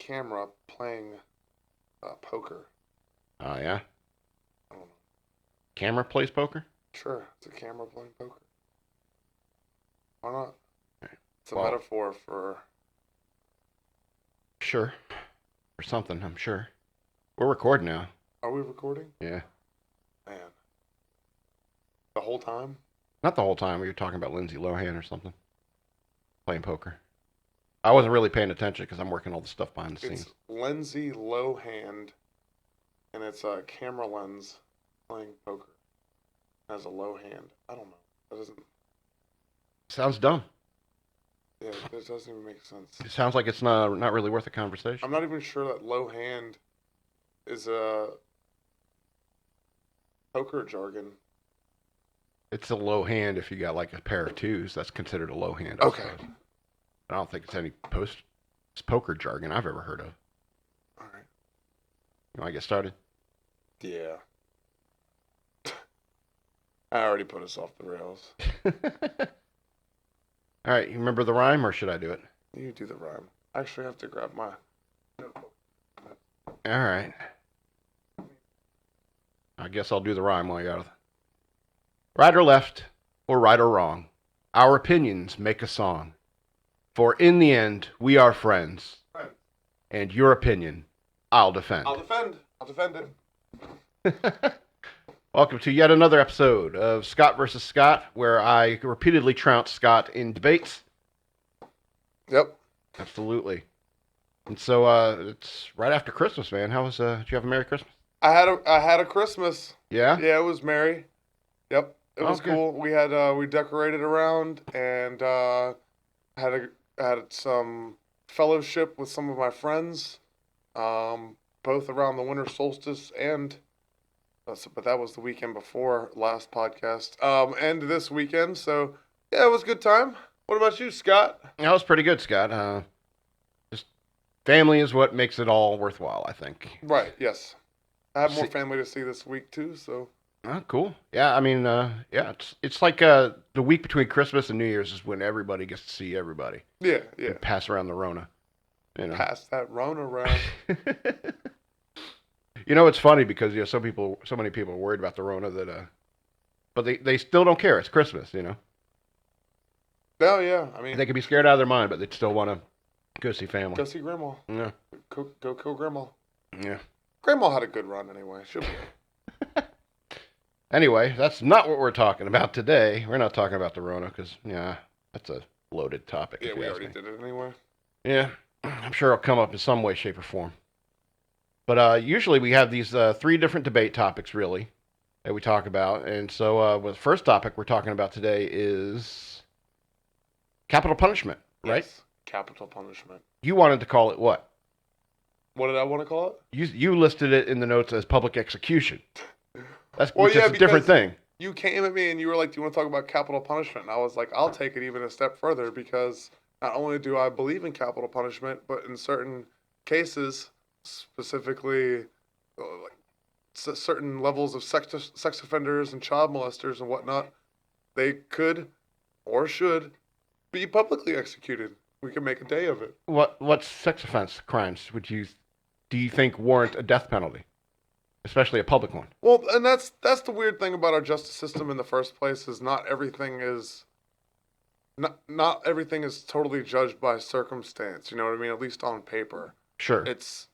camera playing poker. Oh, yeah? I don't know. Camera plays poker? Sure, it's a camera playing poker. Why not? It's a Well, metaphor for... Sure. Or something, I'm sure. We're recording now. Are we recording? Yeah. Man. The whole time? Not the whole time. We were talking about Lindsay Lohan or something. Playing poker. I wasn't really paying attention because I'm working all the stuff behind the scenes. It's Lindsay Lohan, and it's a camera lens playing poker. It has a low hand. I don't know. That doesn't... Sounds dumb. Yeah, it doesn't even make sense. It sounds like it's not really worth a conversation. I'm not even sure that low hand is a poker jargon. It's a low hand if you got like a pair of twos. That's considered a low hand. Okay. I don't think it's any poker jargon I've ever heard of. All right. You want to get started? Yeah. I already put us off the rails. All right. You remember the rhyme, or should I do it? You do the rhyme. I actually have to grab my notebook. All right. I guess I'll do the rhyme while you're out of right or left, or right or wrong. Our opinions make a song. For in the end, we are friends. And your opinion, I'll defend. I'll defend it. Welcome to yet another episode of Scott versus Scott, where I repeatedly trounce Scott in debates. Yep. Absolutely. And so it's right after Christmas, man. Did you have a Merry Christmas? I had a Christmas. Yeah? Yeah, it was merry. Yep. It was Okay. cool. We had we decorated around and had some fellowship with some of my friends, both around the winter solstice but that was the weekend before last podcast, and this weekend. So yeah, it was a good time. What about you, Scott? That was pretty good, Scott. Just family is what makes it all worthwhile, I think. Right. Yes. I have more family to see this week too. So. Oh, cool. Yeah, I mean, yeah, it's like the week between Christmas and New Year's is when everybody gets to see everybody. Yeah, yeah. And pass around the Rona. You know. Pass that Rona around. You know, it's funny because so many people are worried about the Rona but they still don't care. It's Christmas, you know. Oh yeah, I mean they can be scared out of their mind, but they still want to go see family. Go see Grandma. Yeah. Go kill Grandma. Yeah. Grandma had a good run anyway. She'll be. Anyway, that's not what we're talking about today. We're not talking about the Rona because, yeah, that's a loaded topic. Yeah, we already did it anyway. Yeah, I'm sure it'll come up in some way, shape, or form. But usually we have these 3 different debate topics, really, that we talk about. And so the first topic we're talking about today is capital punishment, right? Yes, capital punishment. You wanted to call it what? What did I want to call it? You listed it in the notes as public execution. That's a different thing. You came at me and you were like, do you want to talk about capital punishment? And I was like, I'll take it even a step further because not only do I believe in capital punishment, but in certain cases, specifically certain levels of sex offenders and child molesters and whatnot, they could or should be publicly executed. We can make a day of it. What sex offense crimes do you think warrant a death penalty? Especially a public one. Well, and that's the weird thing about our justice system in the first place is not everything is totally judged by circumstance. You know what I mean? At least on paper. Sure. It's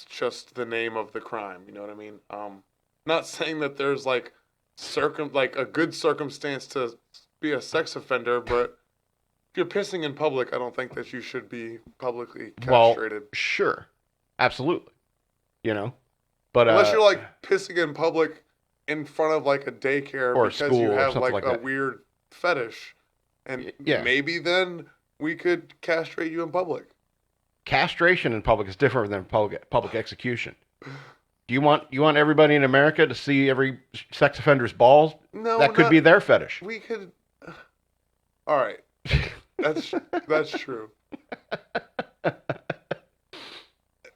just the name of the crime. You know what I mean? Not saying that there's like a good circumstance to be a sex offender, but if you're pissing in public, I don't think that you should be publicly castrated. Well, sure, absolutely. You know. But, unless you're like pissing in public in front of like a daycare or because you have like a that. weird fetish, and yeah. Maybe then we could castrate you in public. Castration in public is different than public execution. Do you want everybody in America to see every sex offender's balls? No, that could be their fetish. We could. All right, that's true.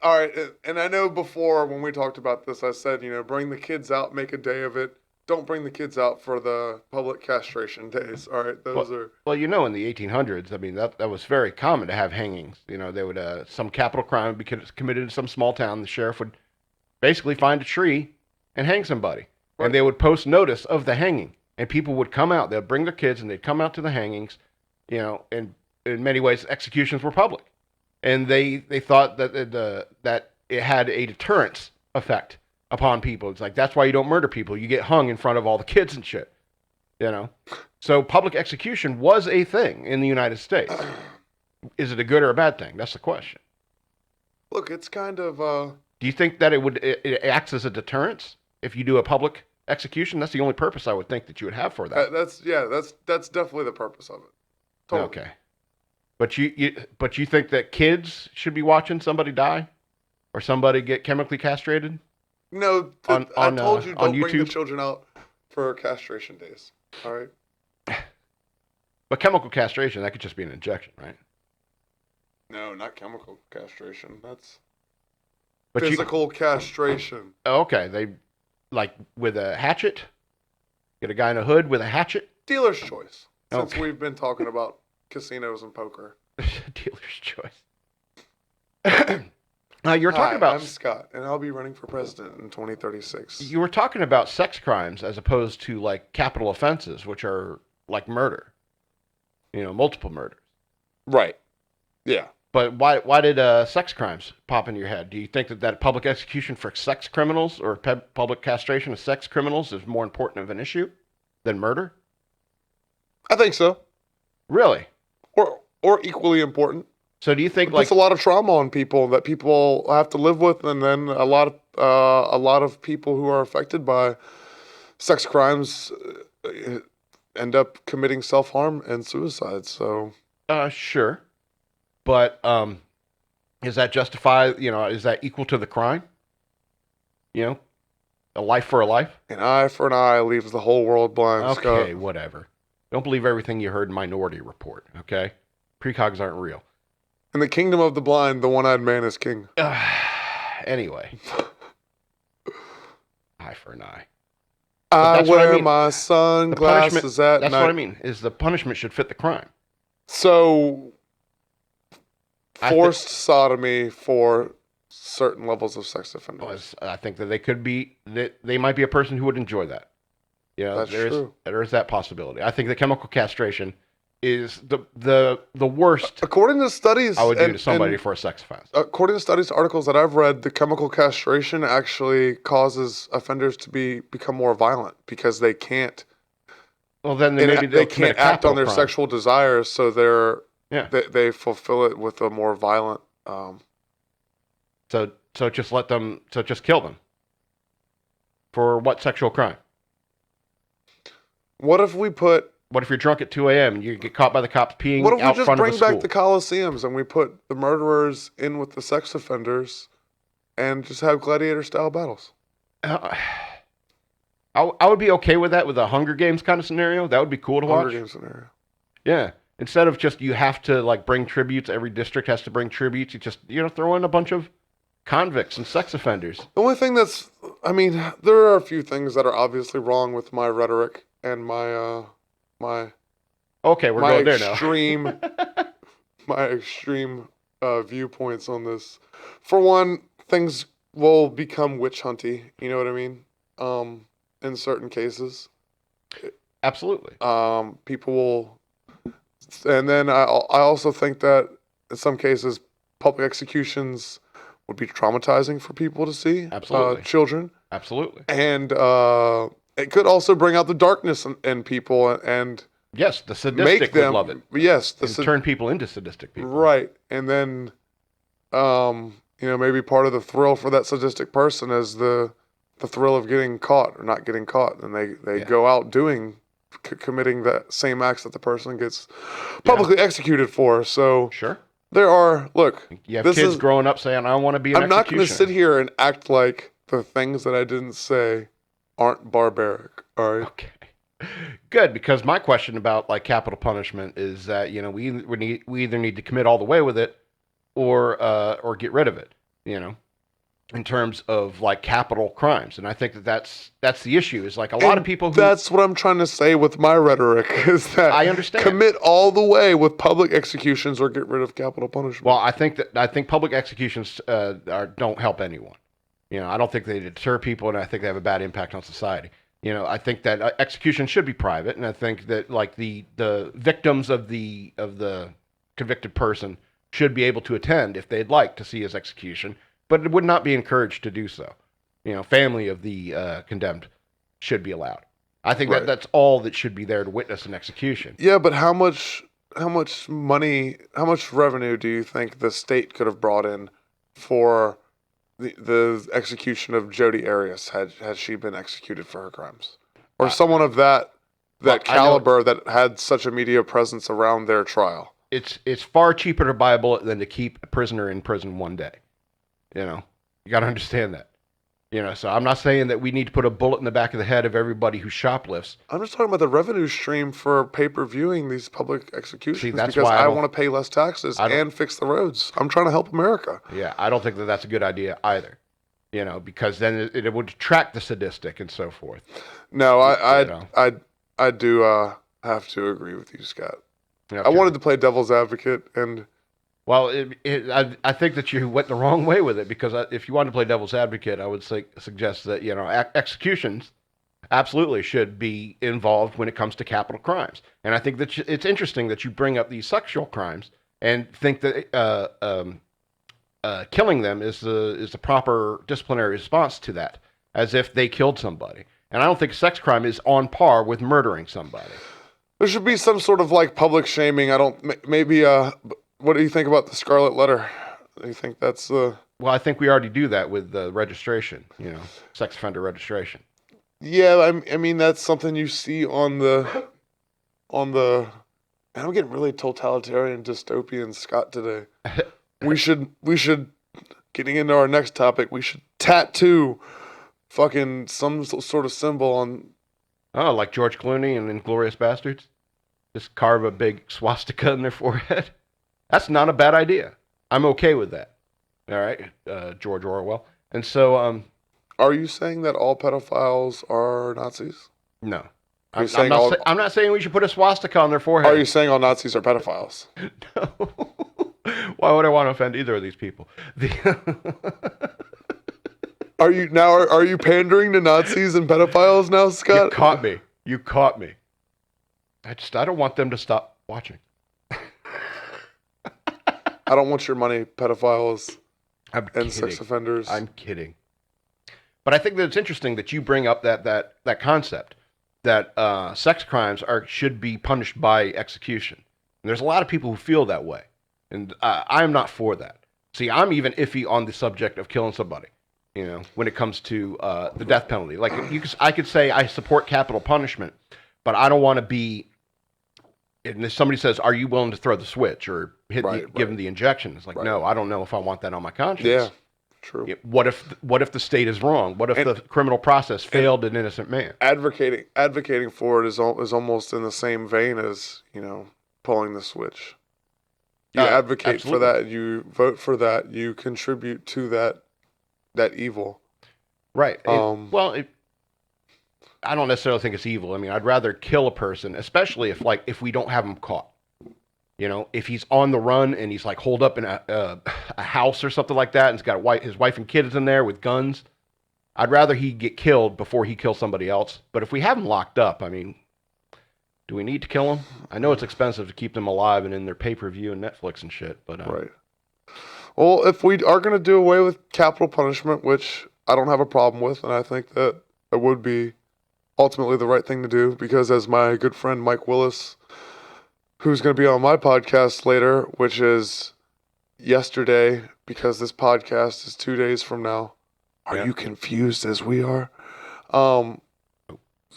All right, and I know before when we talked about this, I said, bring the kids out, make a day of it. don't bring the kids out for the public castration days. All right, those are. Well, in the 1800s, I mean, that was very common to have hangings. They would, some capital crime would be committed in some small town. The sheriff would basically find a tree and hang somebody. Right. And they would post notice of the hanging. And people would come out. They'd bring their kids and they'd come out to the hangings. And in many ways, executions were public. And they thought that that it had a deterrence effect upon people. It's like, that's why you don't murder people. You get hung in front of all the kids and shit. So public execution was a thing in the United States. Is it a good or a bad thing? That's the question. Look, it's kind of. Do you think that it acts as a deterrence if you do a public execution? That's the only purpose I would think that you would have for that. That's definitely the purpose of it. Totally. Okay. But you think that kids should be watching somebody die, or somebody get chemically castrated? No, I told you don't bring the YouTube? children out for castration days. All right. But chemical castration, that could just be an injection, right? No, not chemical castration. That's But physical castration. Okay, they like with a hatchet. Get a guy in a hood with a hatchet. Dealer's choice. Since Okay. we've been talking about casinos and poker. Dealer's choice. You were talking about. I'm Scott, and I'll be running for president in 2036. You were talking about sex crimes as opposed to like capital offenses, which are like murder. Multiple murders. Right. Yeah. But why did sex crimes pop into your head? Do you think that public execution for sex criminals or public castration of sex criminals is more important of an issue than murder? I think so. Really? Or equally important. So do you think It puts a lot of trauma on people that people have to live with, and then a lot of people who are affected by sex crimes end up committing self-harm and suicide. So sure. But is that justified? Is that equal to the crime? A life for a life? an eye for an eye leaves the whole world blind. Okay, Scott. whatever. Don't believe everything you heard in Minority Report, okay? Precogs aren't real. In the kingdom of the blind, the one-eyed man is king. Anyway. Eye for an eye. I that's what wear I mean. my sunglasses at That's night. what I mean, is the punishment should fit the crime. So, I forced sodomy for certain levels of sex offenders. I think that they might be a person who would enjoy that. That's true. There is that possibility. I think the chemical castration is the worst According to studies, I would do to somebody for a sex offense. According to studies, articles that I've read, the chemical castration actually causes offenders to become more violent because they can't. Well, then They they can't act on their sexual desires, so they fulfill it with a more violent. So just just kill them. For what sexual crime? What if you're drunk at 2 a.m. and you get caught by the cops peeing What if we out just front of a bring school? back the Coliseums and we put the murderers in with the sex offenders, and just have gladiator-style battles? I would be okay with that with a Hunger Games kind of scenario. That would be cool to watch. Hunger Games scenario. Yeah. Instead of just you have to like bring tributes, every district has to bring tributes. You just throw in a bunch of convicts and sex offenders. The only thing there are a few things that are obviously wrong with my rhetoric and my Okay, we're going there now. My extreme viewpoints on this. For one, things will become witch hunty. You know what I mean? In certain cases, Absolutely. people will, and then I also think that in some cases, public executions would be traumatizing for people to see. Absolutely. Children. Absolutely. And it could also bring out the darkness in people and Yes, the sadistic would love it. Yes, Turn people into sadistic people. right. And then, maybe part of the thrill for that sadistic person is the thrill of getting caught or not getting caught, and they go out committing that same acts that the person gets publicly executed for. So Sure. there are You have kids growing up saying, "I want to be an I'm not going to executioner." sit here and act like the things that I didn't say aren't barbaric. All right. Okay. Good, because my question about like capital punishment is that we either need to commit all the way with it, or get rid of it. in terms of like capital crimes. And I think that that's the issue. Is like a lot of people who That's what I'm trying to say with my rhetoric is that I understand. Commit all the way with public executions or get rid of capital punishment. Well, I think public executions don't help anyone. I don't think they deter people, and I think they have a bad impact on society. I think that execution should be private, and I think that like the victims of the convicted person should be able to attend if they'd like to see his execution, but it would not be encouraged to do so. Family of the condemned should be allowed. I think Right. that's all that should be there to witness an execution. Yeah, but how much money, how much revenue do you think the state could have brought in for the execution of Jodi Arias had she been executed for her crimes, or someone of that caliber that had such a media presence around their trial? It's far cheaper to buy a bullet than to keep a prisoner in prison one day. You got to understand that. So I'm not saying that we need to put a bullet in the back of the head of everybody who shoplifts. I'm just talking about the revenue stream for pay-per-viewing these public executions. See, that's because why I want to pay less taxes and fix the roads. I'm trying to help America. Yeah, I don't think that that's a good idea either. Because then it would attract the sadistic and so forth. No, I do have to agree with you, Scott. Okay. I wanted to play devil's advocate, and well, I think that you went the wrong way with it, because if you wanted to play devil's advocate, I would suggest that executions absolutely should be involved when it comes to capital crimes. And I think that it's interesting that you bring up these sexual crimes and think that killing them is the proper disciplinary response to that, as if they killed somebody. And I don't think sex crime is on par with murdering somebody. there should be some sort of like public shaming. Maybe what do you think about the Scarlet Letter? Do you think that's Well, I think we already do that with registration, sex offender registration. Yeah, I mean that's something you see on the I'm getting really totalitarian dystopian, Scott, today. we should getting into our next topic, we should tattoo fucking some sort of symbol on. Oh, like George Clooney and Inglourious Bastards? Just carve a big swastika in their forehead? That's not a bad idea. I'm okay with that. All right, George Orwell. And so, are you saying that all pedophiles are Nazis? No. I'm not saying we should put a swastika on their forehead. Are you saying all Nazis are pedophiles? No. Why would I want to offend either of these people? Are you pandering to Nazis and pedophiles now, Scott? You caught me. I don't want them to stop watching. I don't want your money, pedophiles and kidding. Sex offenders. I'm kidding. But I think that it's interesting that you bring up that concept that sex crimes should be punished by execution. And there's a lot of people who feel that way, and I'm not for that. See, I'm even iffy on the subject of killing somebody. When it comes to the death penalty, like I could say I support capital punishment, but I don't want to be. And if somebody says, "Are you willing to throw the switch or give them the injection?" It's like, no, I don't know if I want that on my conscience. Yeah, true. What if the state is wrong? What if the criminal process failed an innocent man? Advocating for it is almost in the same vein as pulling the switch. You advocate for that. You vote for that. You contribute to that evil. Right. I don't necessarily think it's evil. I mean, I'd rather kill a person, especially if we don't have him caught. If he's on the run and he's like holed up in a house or something like that, and he's got his wife and kids in there with guns, I'd rather he get killed before he kills somebody else. But if we have him locked up, I mean, do we need to kill him? I know it's expensive to keep them alive and in their pay-per-view and Netflix and shit, but right. Well, if we are going to do away with capital punishment, which I don't have a problem with, and I think that it would be ultimately the right thing to do, because as my good friend Mike Willis, who's going to be on my podcast later, which is yesterday, because this podcast is 2 days from now. Are you confused as we are?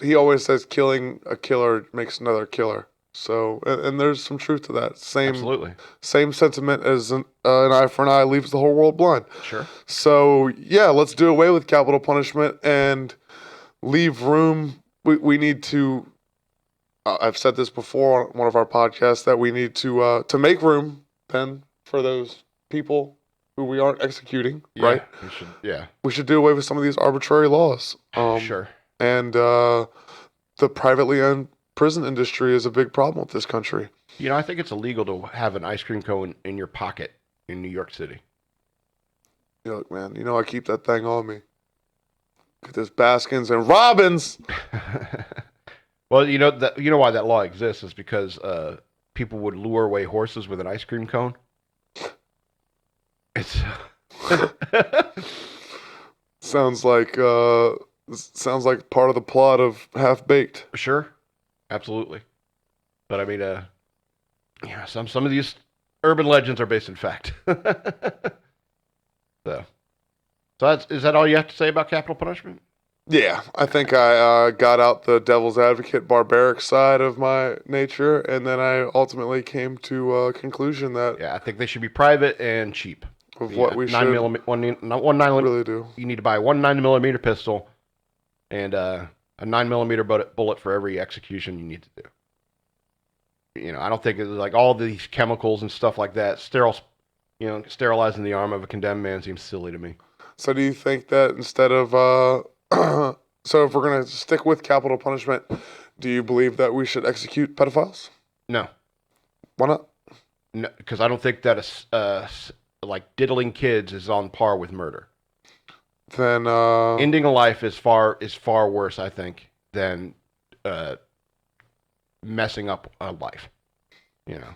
He always says killing a killer makes another killer. So, and there's some truth to that. Absolutely. Same sentiment as an eye for an eye leaves the whole world blind. Sure. So, yeah, let's do away with capital punishment and leave room. We need to, I've said this before on one of our podcasts, that we need to make room then for those people who we aren't executing, Yeah, right? we should. Yeah, We should do away with some of these arbitrary laws. sure. And the privately owned prison industry is a big problem with this country. You know, I think it's illegal to have an ice cream cone in your pocket in New York City. Look, man, I keep that thing on me. Get this Baskins and Robbins. Well, you know why that law exists is because people would lure away horses with an ice cream cone. It's sounds like part of the plot of Half Baked. sure, absolutely. But I mean, yeah, some of these urban legends are based in fact. So is that all you have to say about capital punishment? Yeah, I think I got out the devil's advocate barbaric side of my nature, and then I ultimately came to a conclusion that Yeah, I think they should be private and cheap. of what we should 9mm. really do. You need to buy one 9mm pistol and a 9mm bullet for every execution you need to do. You know, I don't think it's like all these chemicals and stuff like that. Sterilizing the arm of a condemned man seems silly to me. So do you think that instead of so if we're going to stick with capital punishment, do you believe that we should execute pedophiles? No, Why not? no, because I don't think that like diddling kids is on par with murder. Then Ending a life is far worse, I think, than messing up a life. You know,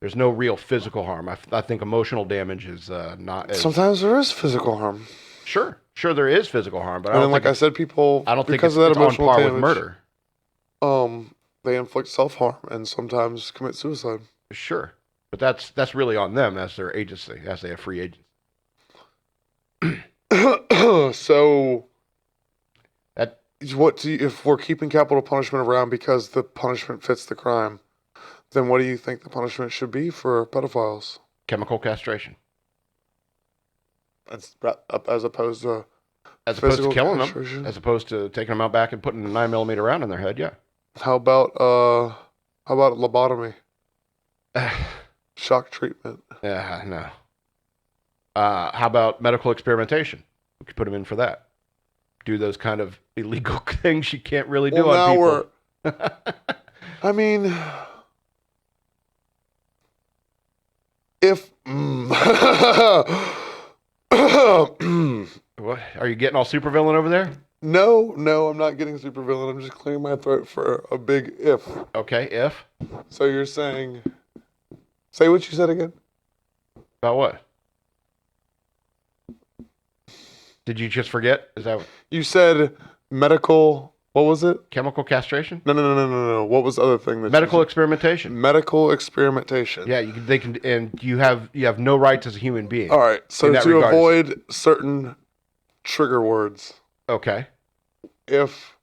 there's no real physical harm. I think emotional damage is not as... sometimes there is physical harm. Sure, there is physical harm, but And then, like I said, people I don't think because it's of that on emotional par damage, with murder. They inflict self-harm and sometimes commit suicide. Sure, but that's really on them. That's their agency. As they have free agency. So, That if we're keeping capital punishment around because the punishment fits the crime, then what do you think the punishment should be for pedophiles? chemical castration, As opposed to as opposed to physical killing castration? them, as opposed to taking them out back and putting a 9mm round in their head. Yeah. How about lobotomy? Shock treatment. No. How about medical experimentation? We could put them in for that. Do those kind of illegal things you can't really do on people. I mean, if What? Are you getting all supervillain over there? no, I'm not getting super villain. I'm just clearing my throat for a big if. Okay, if. So you're saying, say what you said again. About what? Did you just forget? Is that You said medical. What was it? chemical castration? No. What was the other thing that Medical you experimentation. said? Medical experimentation. Yeah, they can, and you have no rights as a human being. All right. So In that to regards. avoid certain trigger words, Okay. if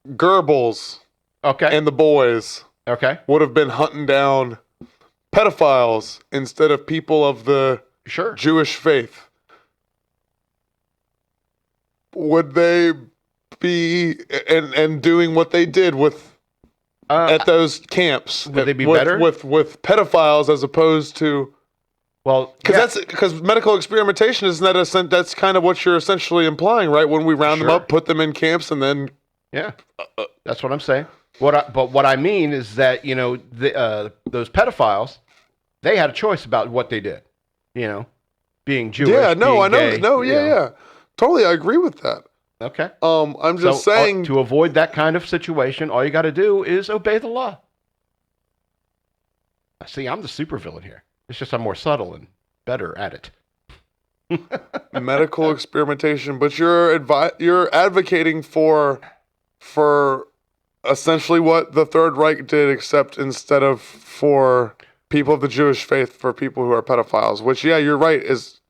Goebbels Okay. and the boys Okay. would have been hunting down pedophiles instead of people of the Sure. Jewish faith, would they be and doing what they did with at those camps? Would they be with, better? with pedophiles as opposed to? Well, Because medical experimentation isn't that that's kind of what you're essentially implying, right? When we round them Sure. up, put them in camps, and then yeah, that's what I'm saying. But what I mean is that those pedophiles, they had a choice about what they did. Being Jewish. yeah, no, being I know, gay, no, you yeah, know. yeah, totally, I agree with that. Okay. I'm just saying to avoid that kind of situation, all you got to do is obey the law. See, I'm the supervillain here. It's just I'm more subtle and better at it. medical experimentation, but you're advocating for essentially what the Third Reich did, except instead of for people of the Jewish faith, for people who are pedophiles, which, yeah, you're right, is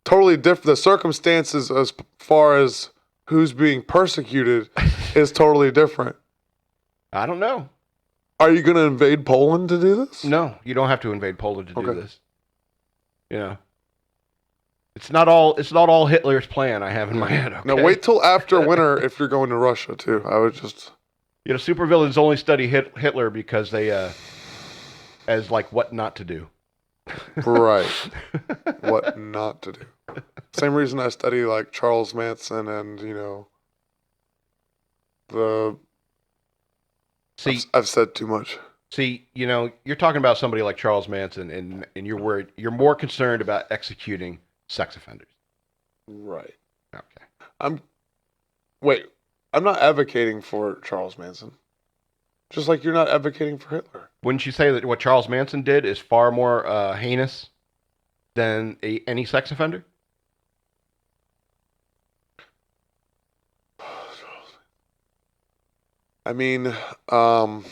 totally different. The circumstances as far as who's being persecuted is totally different. I don't know. Are you going to invade Poland to do this? No, you don't have to invade Poland to do Okay. this. It's not all Hitler's plan I have in my head. Okay? Now wait till after winter if you're going to Russia too. I would just supervillains only study Hitler because they as like what not to do. Right. What not to do. Same reason I study like Charles Manson and, the See, I've said too much. you're talking about somebody like Charles Manson, and you're worried. You're more concerned about executing sex offenders. Right. Okay. I'm Wait, I'm not advocating for Charles Manson. Just like you're not advocating for Hitler. Wouldn't you say that what Charles Manson did is far more heinous than any sex offender? I mean, and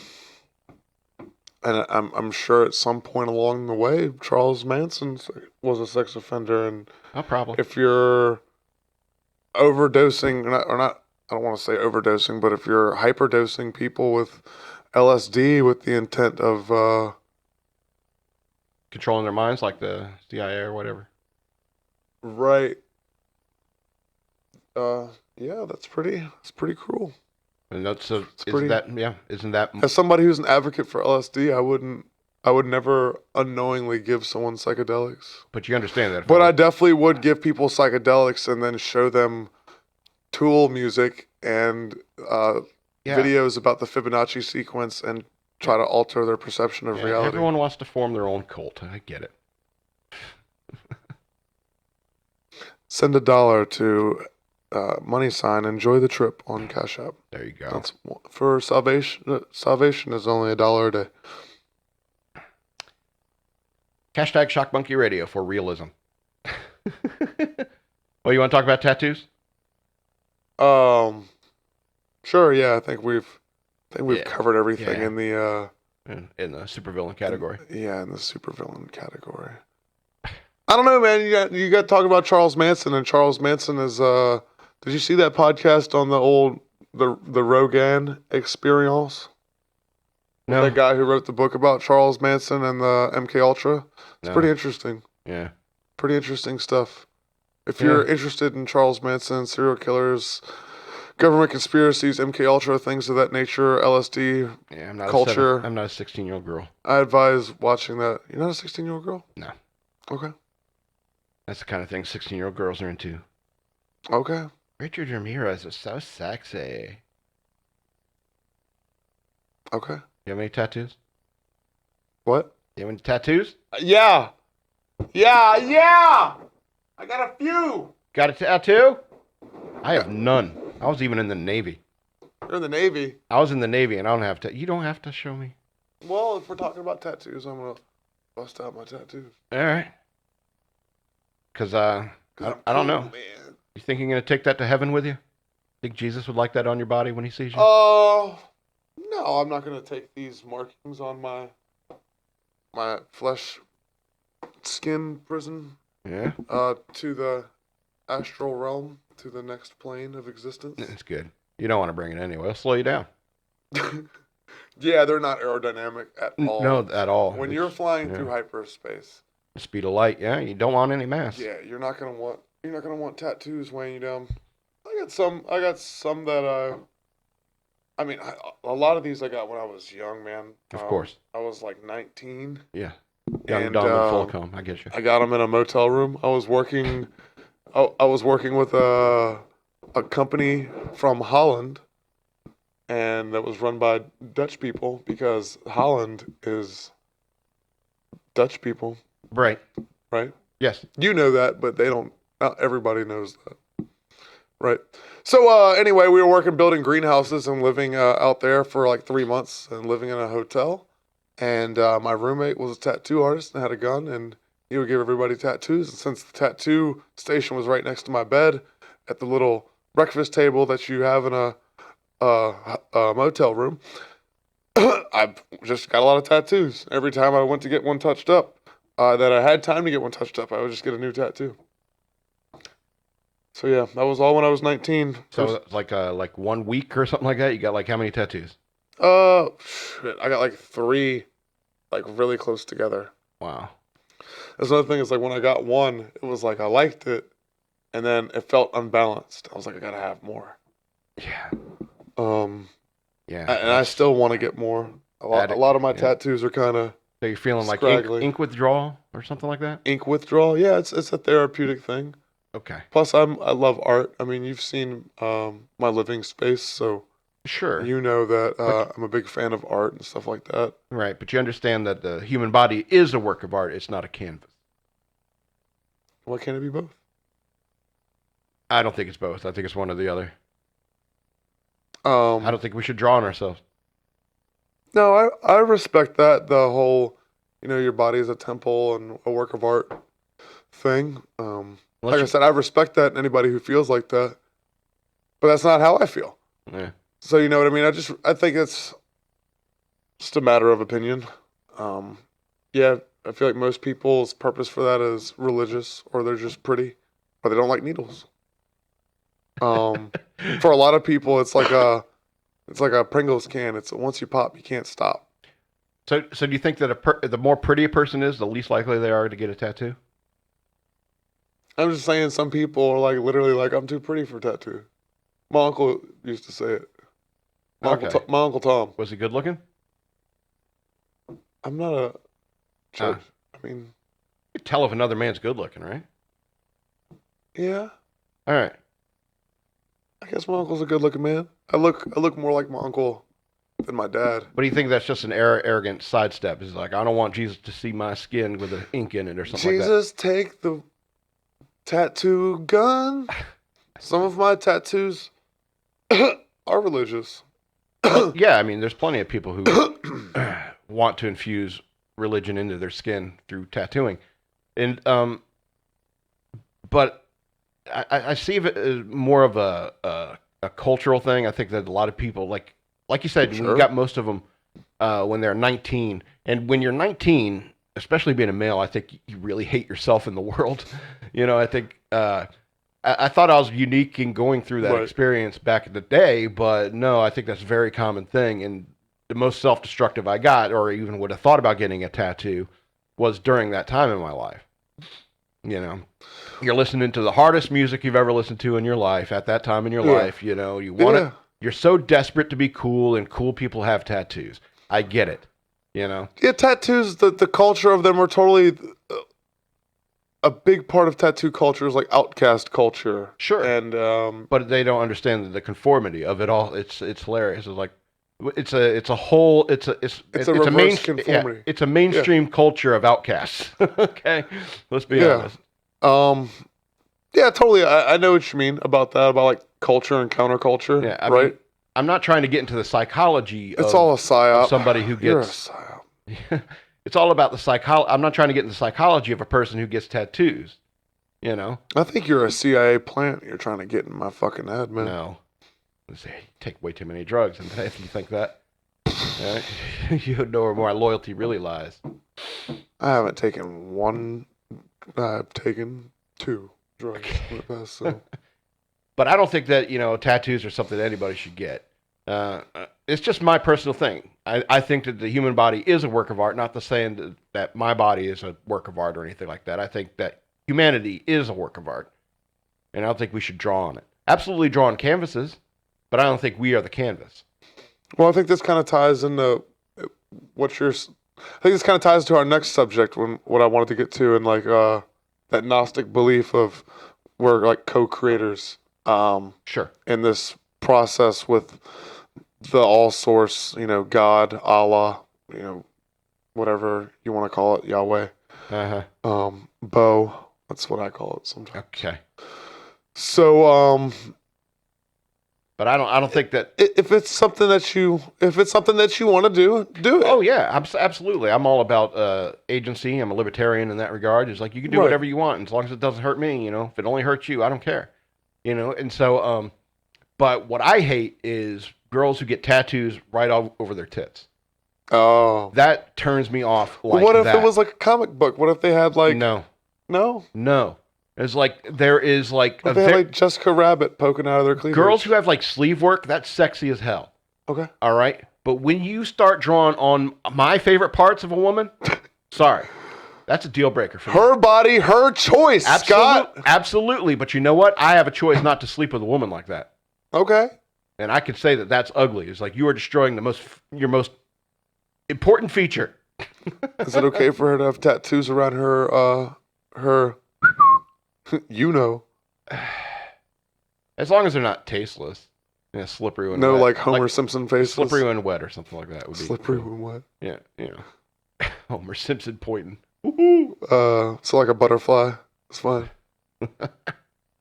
I'm sure at some point along the way, Charles Manson was a sex offender, and Oh, probably. if you're overdosing, or not, I don't want to say overdosing, but if you're hyperdosing people with LSD with the intent of Controlling their minds like the CIA or whatever. right, yeah, that's pretty cruel. And that's so. It's Isn't pretty. that yeah? Isn't that As somebody who's an advocate for LSD, I would never unknowingly give someone psychedelics. But you understand that. But I definitely would give people psychedelics and then show them Tool music and Yeah. videos about the Fibonacci sequence and try to alter their perception of Yeah, reality. everyone wants to form their own cult. I get it. Send $1 to money sign. Enjoy the trip on Cashapp. There you go. That's for salvation. Salvation is only $1 a day. Hashtag shockmonkeyradio for realism. Well, you want to talk about tattoos? Sure. Yeah, I think we've Yeah. covered everything Yeah. in the In the supervillain category. in the supervillain category. I don't know, man. You got to talk about Charles Manson, and Charles Manson is. Did you see that podcast on the Rogan Experience? No. That guy who wrote the book about Charles Manson and the MK Ultra. It's No. pretty interesting. Yeah. Pretty interesting stuff. If you're interested in Charles Manson, serial killers, government conspiracies, MK Ultra, things of that nature, LSD, Yeah. I'm not culture. I'm not a 16-year-old girl. I advise watching that. You're not a 16-year-old girl? No. Okay. That's the kind of thing 16-year-old girls are into. Okay. Richard Ramirez is so sexy. Okay. You have any tattoos? What? You have any tattoos? Yeah. Yeah. I got a few. Got a tattoo? I have none. I was even in the Navy. You're in the Navy. I was in the Navy, and I don't have to. You don't have to show me. Well, if we're talking about tattoos, I'm gonna bust out my tattoos. All right. Cause I don't know. Man. You think you're gonna take that to heaven with you? Think Jesus would like that on your body when he sees you? No, I'm not gonna take these markings on my flesh skin prison Yeah. to the astral realm, to the next plane of existence. It's good. You don't want to bring it anyway. It'll slow you down. Yeah, they're not aerodynamic at all. No, at all. When you're flying through hyperspace, speed of light, yeah, you don't want any mass. yeah, you're not gonna want tattoos weighing you down. I got some that I mean, a lot of these I got when I was young, man. Of course. I was like 19. Yeah. Young, and, dumb, and full of cum. I get you. I got them in a motel room. I was working with a company from Holland, and that was run by Dutch people because Holland is Dutch people, Right. right? Yes. You know that, but they don't. Not everybody knows that, right? So anyway, we were working building greenhouses and living out there for like 3 months and living in a hotel. And my roommate was a tattoo artist and had a gun, and he would give everybody tattoos. And since the tattoo station was right next to my bed, at the little breakfast table that you have in a motel room, I just got a lot of tattoos. Every time I went to get one touched up, that I had time to get one touched up, I would just get a new tattoo. So yeah, that was all when I was 19. So it's like 1 week or something like that. You got like how many tattoos? Shit, I got like 3, like really close together. Wow. That's another thing is like when I got one, it was like I liked it, and then it felt unbalanced. I was like, I gotta have more. Yeah. Yeah. And I still want to get more. A lot of my tattoos are kind of So you're feeling like scraggly. ink withdrawal or something like that? Ink withdrawal. Yeah, it's a therapeutic thing. Okay. Plus, I love art. I mean, you've seen my living space, so Sure. you know that I'm a big fan of art and stuff like that. Right, but you understand that the human body is a work of art. It's not a canvas. Why can't it be both? I don't think it's both. I think it's one or the other. I I don't think we should draw on ourselves. No, I respect that, the whole, your body is a temple and a work of art thing. Like I said, I respect that in anybody who feels like that, but that's not how I feel. Yeah. So you know what I mean? I think it's just a matter of opinion. Yeah, I feel like most people's purpose for that is religious, or they're just pretty, or they don't like needles. For a lot of people, it's like a Pringles can. It's once you pop, you can't stop. So do you think that the more pretty a person is, the least likely they are to get a tattoo? I'm just saying, some people are like literally like, I'm too pretty for a tattoo. My uncle used to say it. My Uncle Tom. Was he good looking? I'm not a judge. I mean, you can tell if another man's good looking, right? Yeah. All right. I guess my uncle's a good looking man. I look more like my uncle than my dad. But do you think that's just an arrogant sidestep? It's like, I don't want Jesus to see my skin with an ink in it or something like that. Jesus, take the tattoo gun. Some of my tattoos are religious. Well, yeah, I mean, there's plenty of people who want to infuse religion into their skin through tattooing, and but I see it as more of a cultural thing. I think that a lot of people, like you said, Sure. you got most of them when they're 19, and when you're 19, especially being a male, I think you really hate yourself in the world. I think. I thought I was unique in going through that experience back in the day, but no, I think that's a very common thing. And the most self-destructive I got, or even would have thought about getting a tattoo, was during that time in my life. You're listening to the hardest music you've ever listened to in your life at that time in your life. You want it. You're so desperate to be cool, and cool people have tattoos. I get it. Yeah, tattoos. The culture of them are totally. A big part of tattoo culture is like outcast culture. Sure. And but they don't understand the conformity of it all. It's hilarious. It's like it's a reverse conformity. It's a mainstream culture of outcasts. Okay, let's be honest. Yeah, totally. I know what you mean about that, about like culture and counterculture. Yeah, I right. mean, I'm not trying to get into the psychology. It's all a psyop. Of somebody who gets. You're a psyop. It's all about the psychology. I'm not trying to get into the psychology of a person who gets tattoos. I think you're a CIA plant. You're trying to get in my fucking head, man. No. You take way too many drugs, and if you think that, you know where my loyalty really lies. I haven't taken one. I've taken 2 drugs in the past, so. But I don't think that tattoos are something that anybody should get. It's just my personal thing. I think that the human body is a work of art, not the saying that my body is a work of art or anything like that. I think that humanity is a work of art, and I don't think we should draw on it. Absolutely draw on canvases, but I don't think we are the canvas. Well, I think this kind of ties into I think this kind of ties to our next subject, what I wanted to get to, and like that Gnostic belief of we're like co-creators. Sure. In this process with the all source, God, Allah, whatever you want to call it, Yahweh. Bo, that's what I call it sometimes. Okay. So, but I don't think that if it's something that you want to do it. Oh yeah, absolutely. I'm all about agency. I'm a libertarian in that regard. It's like you can do whatever you want, as long as it doesn't hurt me. If it only hurts you, I don't care. And so, but what I hate is girls who get tattoos right all over their tits. Oh. That turns me off like that. What if it was like a comic book? What if they had like... No. No? It's like, there is like... What if they had like Jessica Rabbit poking out of their cleavage? Girls who have like sleeve work, that's sexy as hell. Okay. All right? But when you start drawing on my favorite parts of a woman, sorry. That's a deal breaker for me. Her body, her choice, Scott. Absolutely. But you know what? I have a choice not to sleep with a woman like that. Okay. And I could say that that's ugly. It's like you are destroying your most important feature. Is it okay for her to have tattoos around her, you know? As long as they're not tasteless. Yeah, slippery when No, wet. like Homer Simpson faces. Slippery when wet or something like that would be Slippery cool. when wet. Yeah, you know. Homer Simpson pointing. So like a butterfly. It's fine.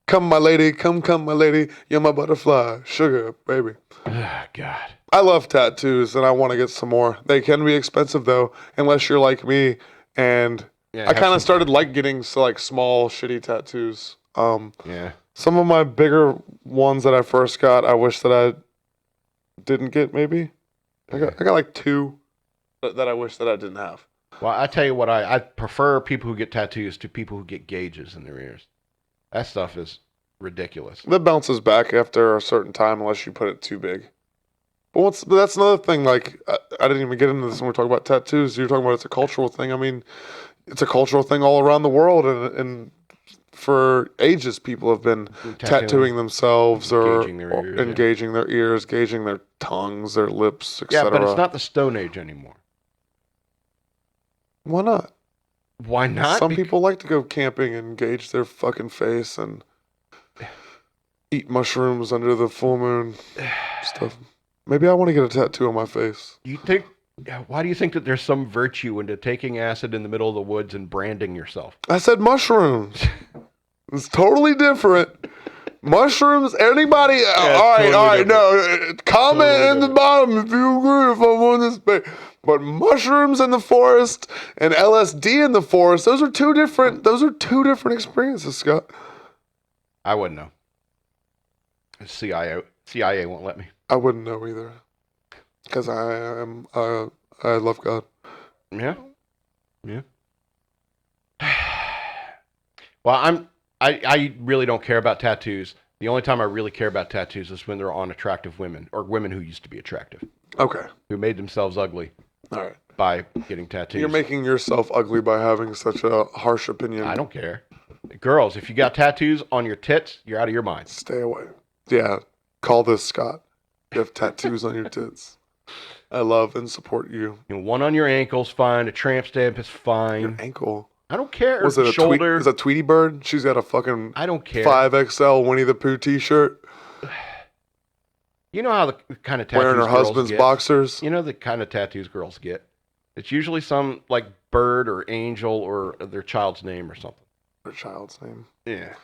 Come, my lady. Come, my lady. You're my butterfly. Sugar, baby. Ah, God. I love tattoos, and I want to get some more. They can be expensive, though, unless you're like me. And Yeah, I kind have of started like getting like small, shitty tattoos. Yeah. Some of my bigger ones that I first got, I wish that I didn't get. Maybe I got like 2 that I wish that I didn't have. Well, I tell you what, I prefer people who get tattoos to people who get gauges in their ears. That stuff is ridiculous. That bounces back after a certain time unless you put it too big. But that's another thing. Like I didn't even get into this when we're talking about tattoos. You're talking about it's a cultural thing. I mean, it's a cultural thing all around the world, and for ages people have been tattooing themselves or engaging their ears, gauging their tongues, their lips, etc. Yeah, but it's not the Stone Age anymore. Why not? Why not? Some people like to go camping and gauge their fucking face and eat mushrooms under the full moon stuff. Maybe I want to get a tattoo on my face. Why do you think that there's some virtue into taking acid in the middle of the woods and branding yourself? I said mushrooms. It's totally different. Mushrooms, anybody? All right. No, comment in the bottom if you agree if I'm on this page. But mushrooms in the forest and LSD in the forest, those are two different experiences, Scott. I wouldn't know. CIA won't let me. I wouldn't know either. Because I love God. Yeah. Well, I really don't care about tattoos. The only time I really care about tattoos is when they're on attractive women or women who used to be attractive. Okay. Who made themselves ugly. All right. By getting tattoos. You're making yourself ugly by having such a harsh opinion. I don't care. Girls, if you got tattoos on your tits, you're out of your mind. Stay away. Yeah. Call this Scott. You have tattoos on your tits. I love and support you. One on your ankle's fine. A tramp stamp is fine. Your ankle. I don't care. Was it a shoulder? Is that Tweety Bird? She's got a fucking I don't care. 5XL Winnie the Pooh t-shirt. You know how the kind of tattoos wearing her husband's boxers. You know the kind of tattoos girls get. It's usually some like bird or angel or their child's name or something. Their child's name. Yeah.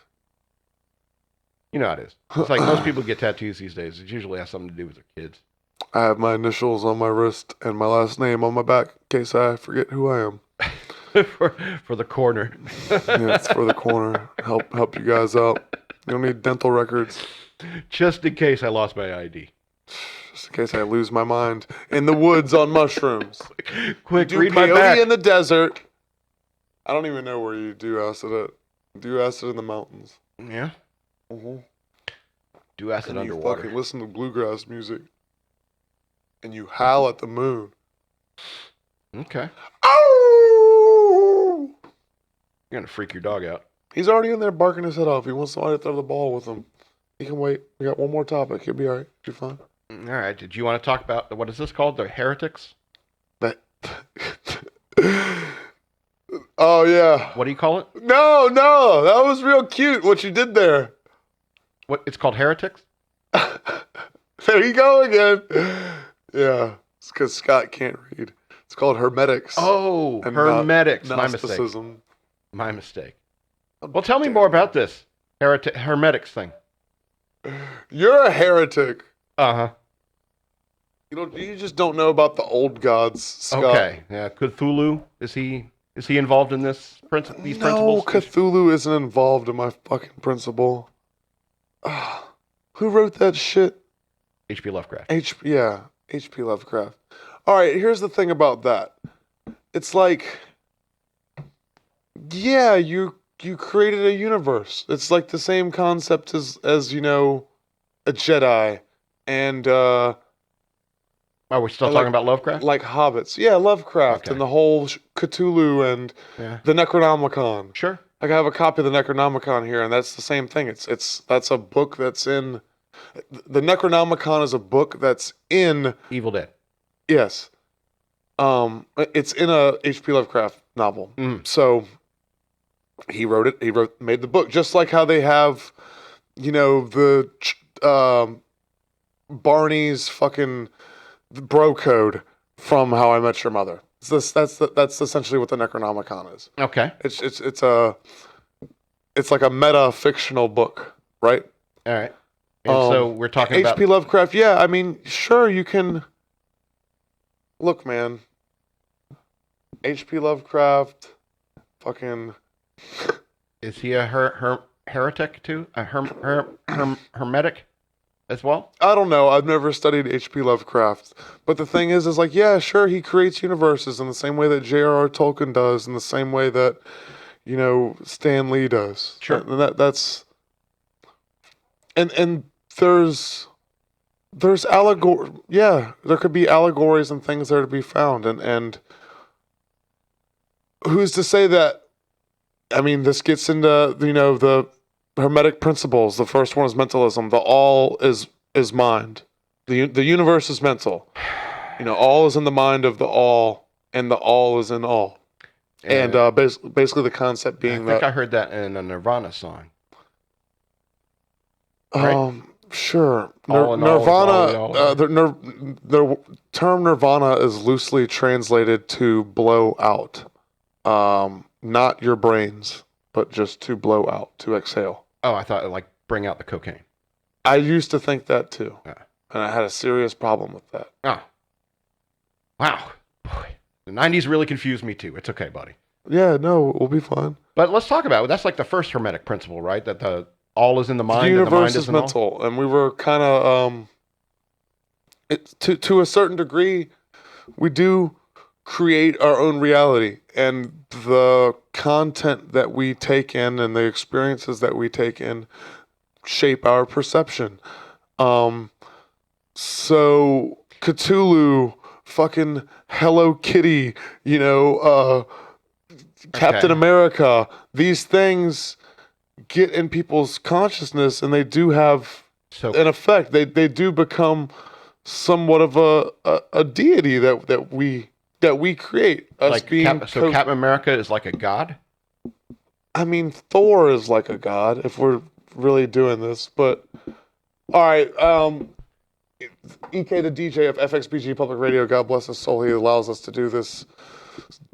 You know how it is. It's like most people get tattoos these days. It usually has something to do with their kids. I have my initials on my wrist and my last name on my back in case I forget who I am. for the corner. Yeah, it's for the corner. Help you guys out. You don't need dental records. Just in case I lost my ID. Just in case I lose my mind in the woods on mushrooms. Quick, do read peyote my back. in the desert. I don't even know where you do acid at. Do acid in the mountains. Yeah. Mm-hmm. Do acid and underwater. You fucking listen to bluegrass music. And you howl at the moon. Okay. Oh! You're gonna freak your dog out. He's already in there barking his head off. He wants somebody to throw the ball with him. He can wait. We got one more topic. He'll be all right. He'll be fine. All right. Did you want to talk about, what is this called? The heretics? Oh, yeah. What do you call it? No. That was real cute what you did there. What? It's called heretics? There you go again. Yeah. It's because Scott can't read. It's called Hermetics. Oh, Hermetics. My mistake. Well, tell me more about this Hermetics thing. You're a heretic. Uh-huh. You just don't know about the old gods, Scott. Okay. Yeah. Cthulhu, is he involved in these principles? No, Cthulhu isn't involved in my fucking principle. Who wrote that shit? H.P. Lovecraft. H.P. Lovecraft. All right, here's the thing about that. It's like, yeah, you created a universe. It's like the same concept as you know, a Jedi, and are we still talking about Lovecraft? Like hobbits, yeah, Lovecraft, and the whole Cthulhu and the Necronomicon. Sure. Like I have a copy of the Necronomicon here, and that's the same thing. That's a book that's in. The Necronomicon is a book that's in Evil Dead. Yes. It's in a H.P. Lovecraft novel. So he wrote it. Made the book, just like how they have, the Barney's fucking bro code from How I Met Your Mother. That's essentially what the Necronomicon is. Okay. It's like a meta fictional book, right? All right. And so we're talking about H.P. Lovecraft. Yeah, I mean, sure, you can. Look, man. H.P. Lovecraft, fucking. Is he a heretic too? A hermetic as well? I don't know. I've never studied H.P. Lovecraft, but the thing is like, yeah, sure, he creates universes in the same way that J.R.R. Tolkien does, in the same way that, Stan Lee does. Sure. That's. And there's allegory. Yeah, there could be allegories and things there to be found, and who's to say that? I mean, this gets into the Hermetic principles. The first one is mentalism. The all is mind. The universe is mental. All is in the mind of the all, and the all is in all. And basically the concept being I think I heard that in a Nirvana song. Right? Sure. Nirvana. The term Nirvana is loosely translated to blow out. Not your brains, but just to blow out, to exhale. Oh, I thought like bring out the cocaine. I used to think that too. Yeah. And I had a serious problem with that. Oh. Wow. Boy. The 90s really confused me too. It's okay, buddy. Yeah, no, we'll be fine. But let's talk about it. That's like the first Hermetic principle, right? That the all is in the mind. The universe and the mind is mental. And we were kind of, to a certain degree, we do create our own reality, and the content that we take in and the experiences that we take in shape our perception. So Cthulhu, fucking Hello Kitty, Captain America, these things get in people's consciousness, and they do have an effect. They do become somewhat of a deity that we create. Us like being Captain America is like a god? I mean, Thor is like a god, if we're really doing this. But all right, EK, the DJ of FXBG Public Radio, God bless his soul, he allows us to do this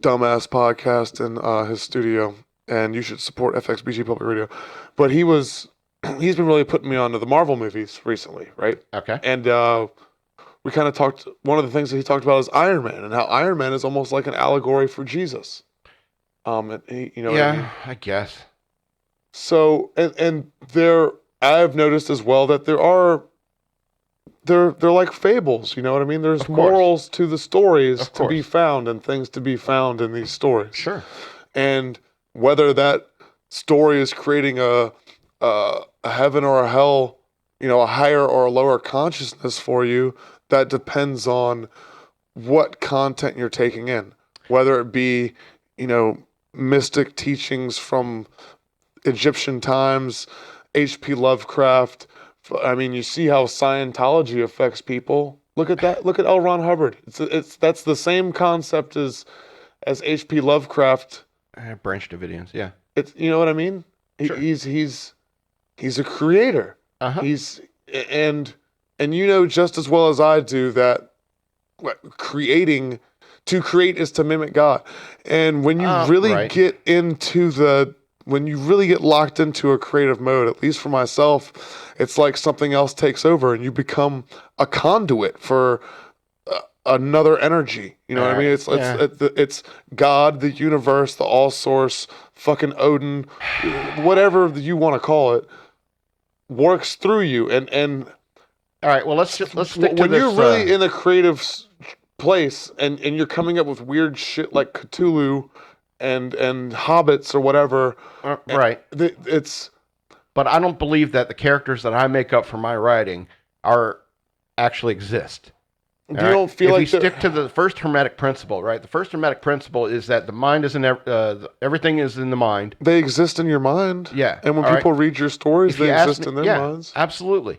dumbass podcast in his studio, and you should support FXBG Public Radio. But he's been really putting me onto the Marvel movies recently, right? Okay. And we kind of talked, one of the things that he talked about is Iron Man, and how Iron Man is almost like an allegory for Jesus. And he, what I mean? I guess. So, and there, I've noticed as well that they're like fables, you know what I mean? There's morals to the stories to be found, and things to be found in these stories. Sure. And whether that story is creating a heaven or a hell, a higher or a lower consciousness for you, that depends on what content you're taking in. Whether it be, mystic teachings from Egyptian times, H.P. Lovecraft. I mean, you see how Scientology affects people. Look at that. Look at L. Ron Hubbard. That's the same concept as H.P. Lovecraft. Branch Davidians, yeah. It's, you know what I mean? Sure. He's a creator. Uh-huh. And just as well as I do that to create is to mimic God. And when you really get when you really get locked into a creative mode, at least for myself, it's like something else takes over and you become a conduit for another energy. You know what I mean? It's God, the universe, the all source, fucking Odin, whatever you want to call it, works through you. And all right, well, let's stick to this. When you're really in a creative place and you're coming up with weird shit like Cthulhu and hobbits or whatever, right? But I don't believe that the characters that I make up for my writing actually exist. You don't feel like if we stick to the first Hermetic principle, right? The first Hermetic principle is that the mind is everything is in the mind. They exist in your mind. Yeah. And when people read your stories, they exist in their minds. Absolutely.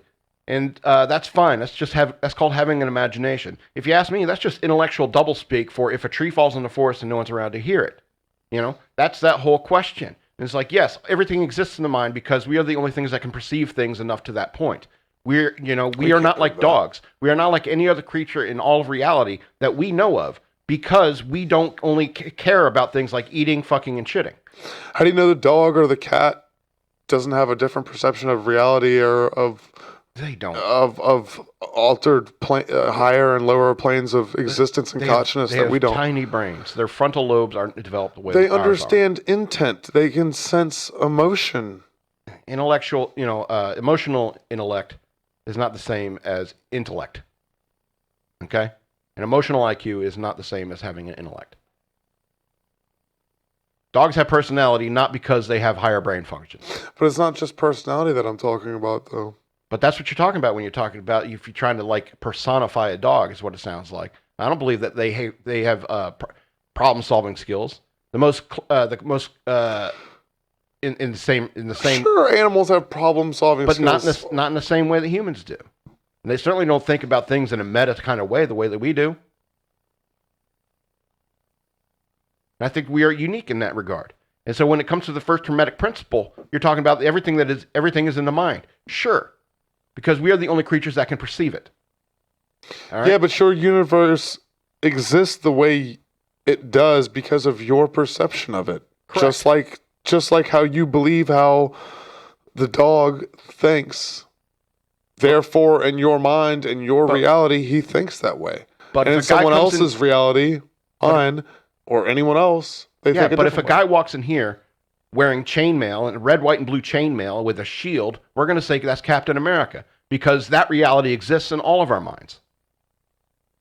And that's fine. That's called having an imagination. If you ask me, that's just intellectual doublespeak for if a tree falls in the forest and no one's around to hear it. That's that whole question. And it's like, yes, everything exists in the mind because we are the only things that can perceive things enough to that point. We are not like dogs. We are not like any other creature in all of reality that we know of because we don't only care about things like eating, fucking, and shitting. How do you know the dog or the cat doesn't have a different perception of reality or of They don't. Of altered higher and lower planes of existence and consciousness that we don't? Tiny brains. Their frontal lobes aren't developed the way they ours understand intent. They can sense emotion. Intellectual, emotional intellect is not the same as intellect. Okay? An emotional IQ is not the same as having an intellect. Dogs have personality not because they have higher brain functions. But it's not just personality that I'm talking about, though. But that's what you're talking about when you're talking about if you're trying to like personify a dog is what it sounds like. I don't believe that they have problem solving skills. In the same. Sure, animals have problem solving skills, but not in the same way that humans do. And they certainly don't think about things in a meta kind of way, the way that we do. And I think we are unique in that regard. And so when it comes to the first Hermetic principle, you're talking about everything is in the mind. Sure. Because we are the only creatures that can perceive it. All right? Yeah, but your universe exists the way it does because of your perception of it. Correct. Just like how you believe how the dog thinks. Therefore, in your mind and your reality, he thinks that way. But and in someone else's reality, mine, or anyone else, they think but if a guy walks in here wearing chainmail and red, white, and blue chainmail with a shield, we're going to say that's Captain America because that reality exists in all of our minds.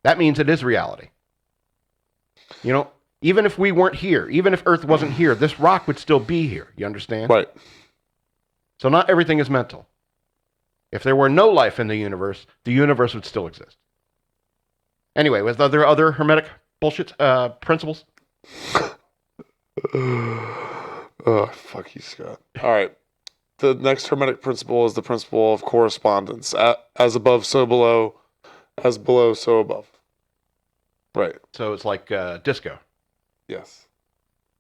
That means it is reality. Even if we weren't here, even if Earth wasn't here, this rock would still be here. You understand? Right. So not everything is mental. If there were no life in the universe would still exist. Anyway, was there other Hermetic bullshit principles? Oh, fuck you, Scott. All right. The next Hermetic principle is the principle of correspondence. As above, so below. As below, so above. Right. So it's like disco. Yes.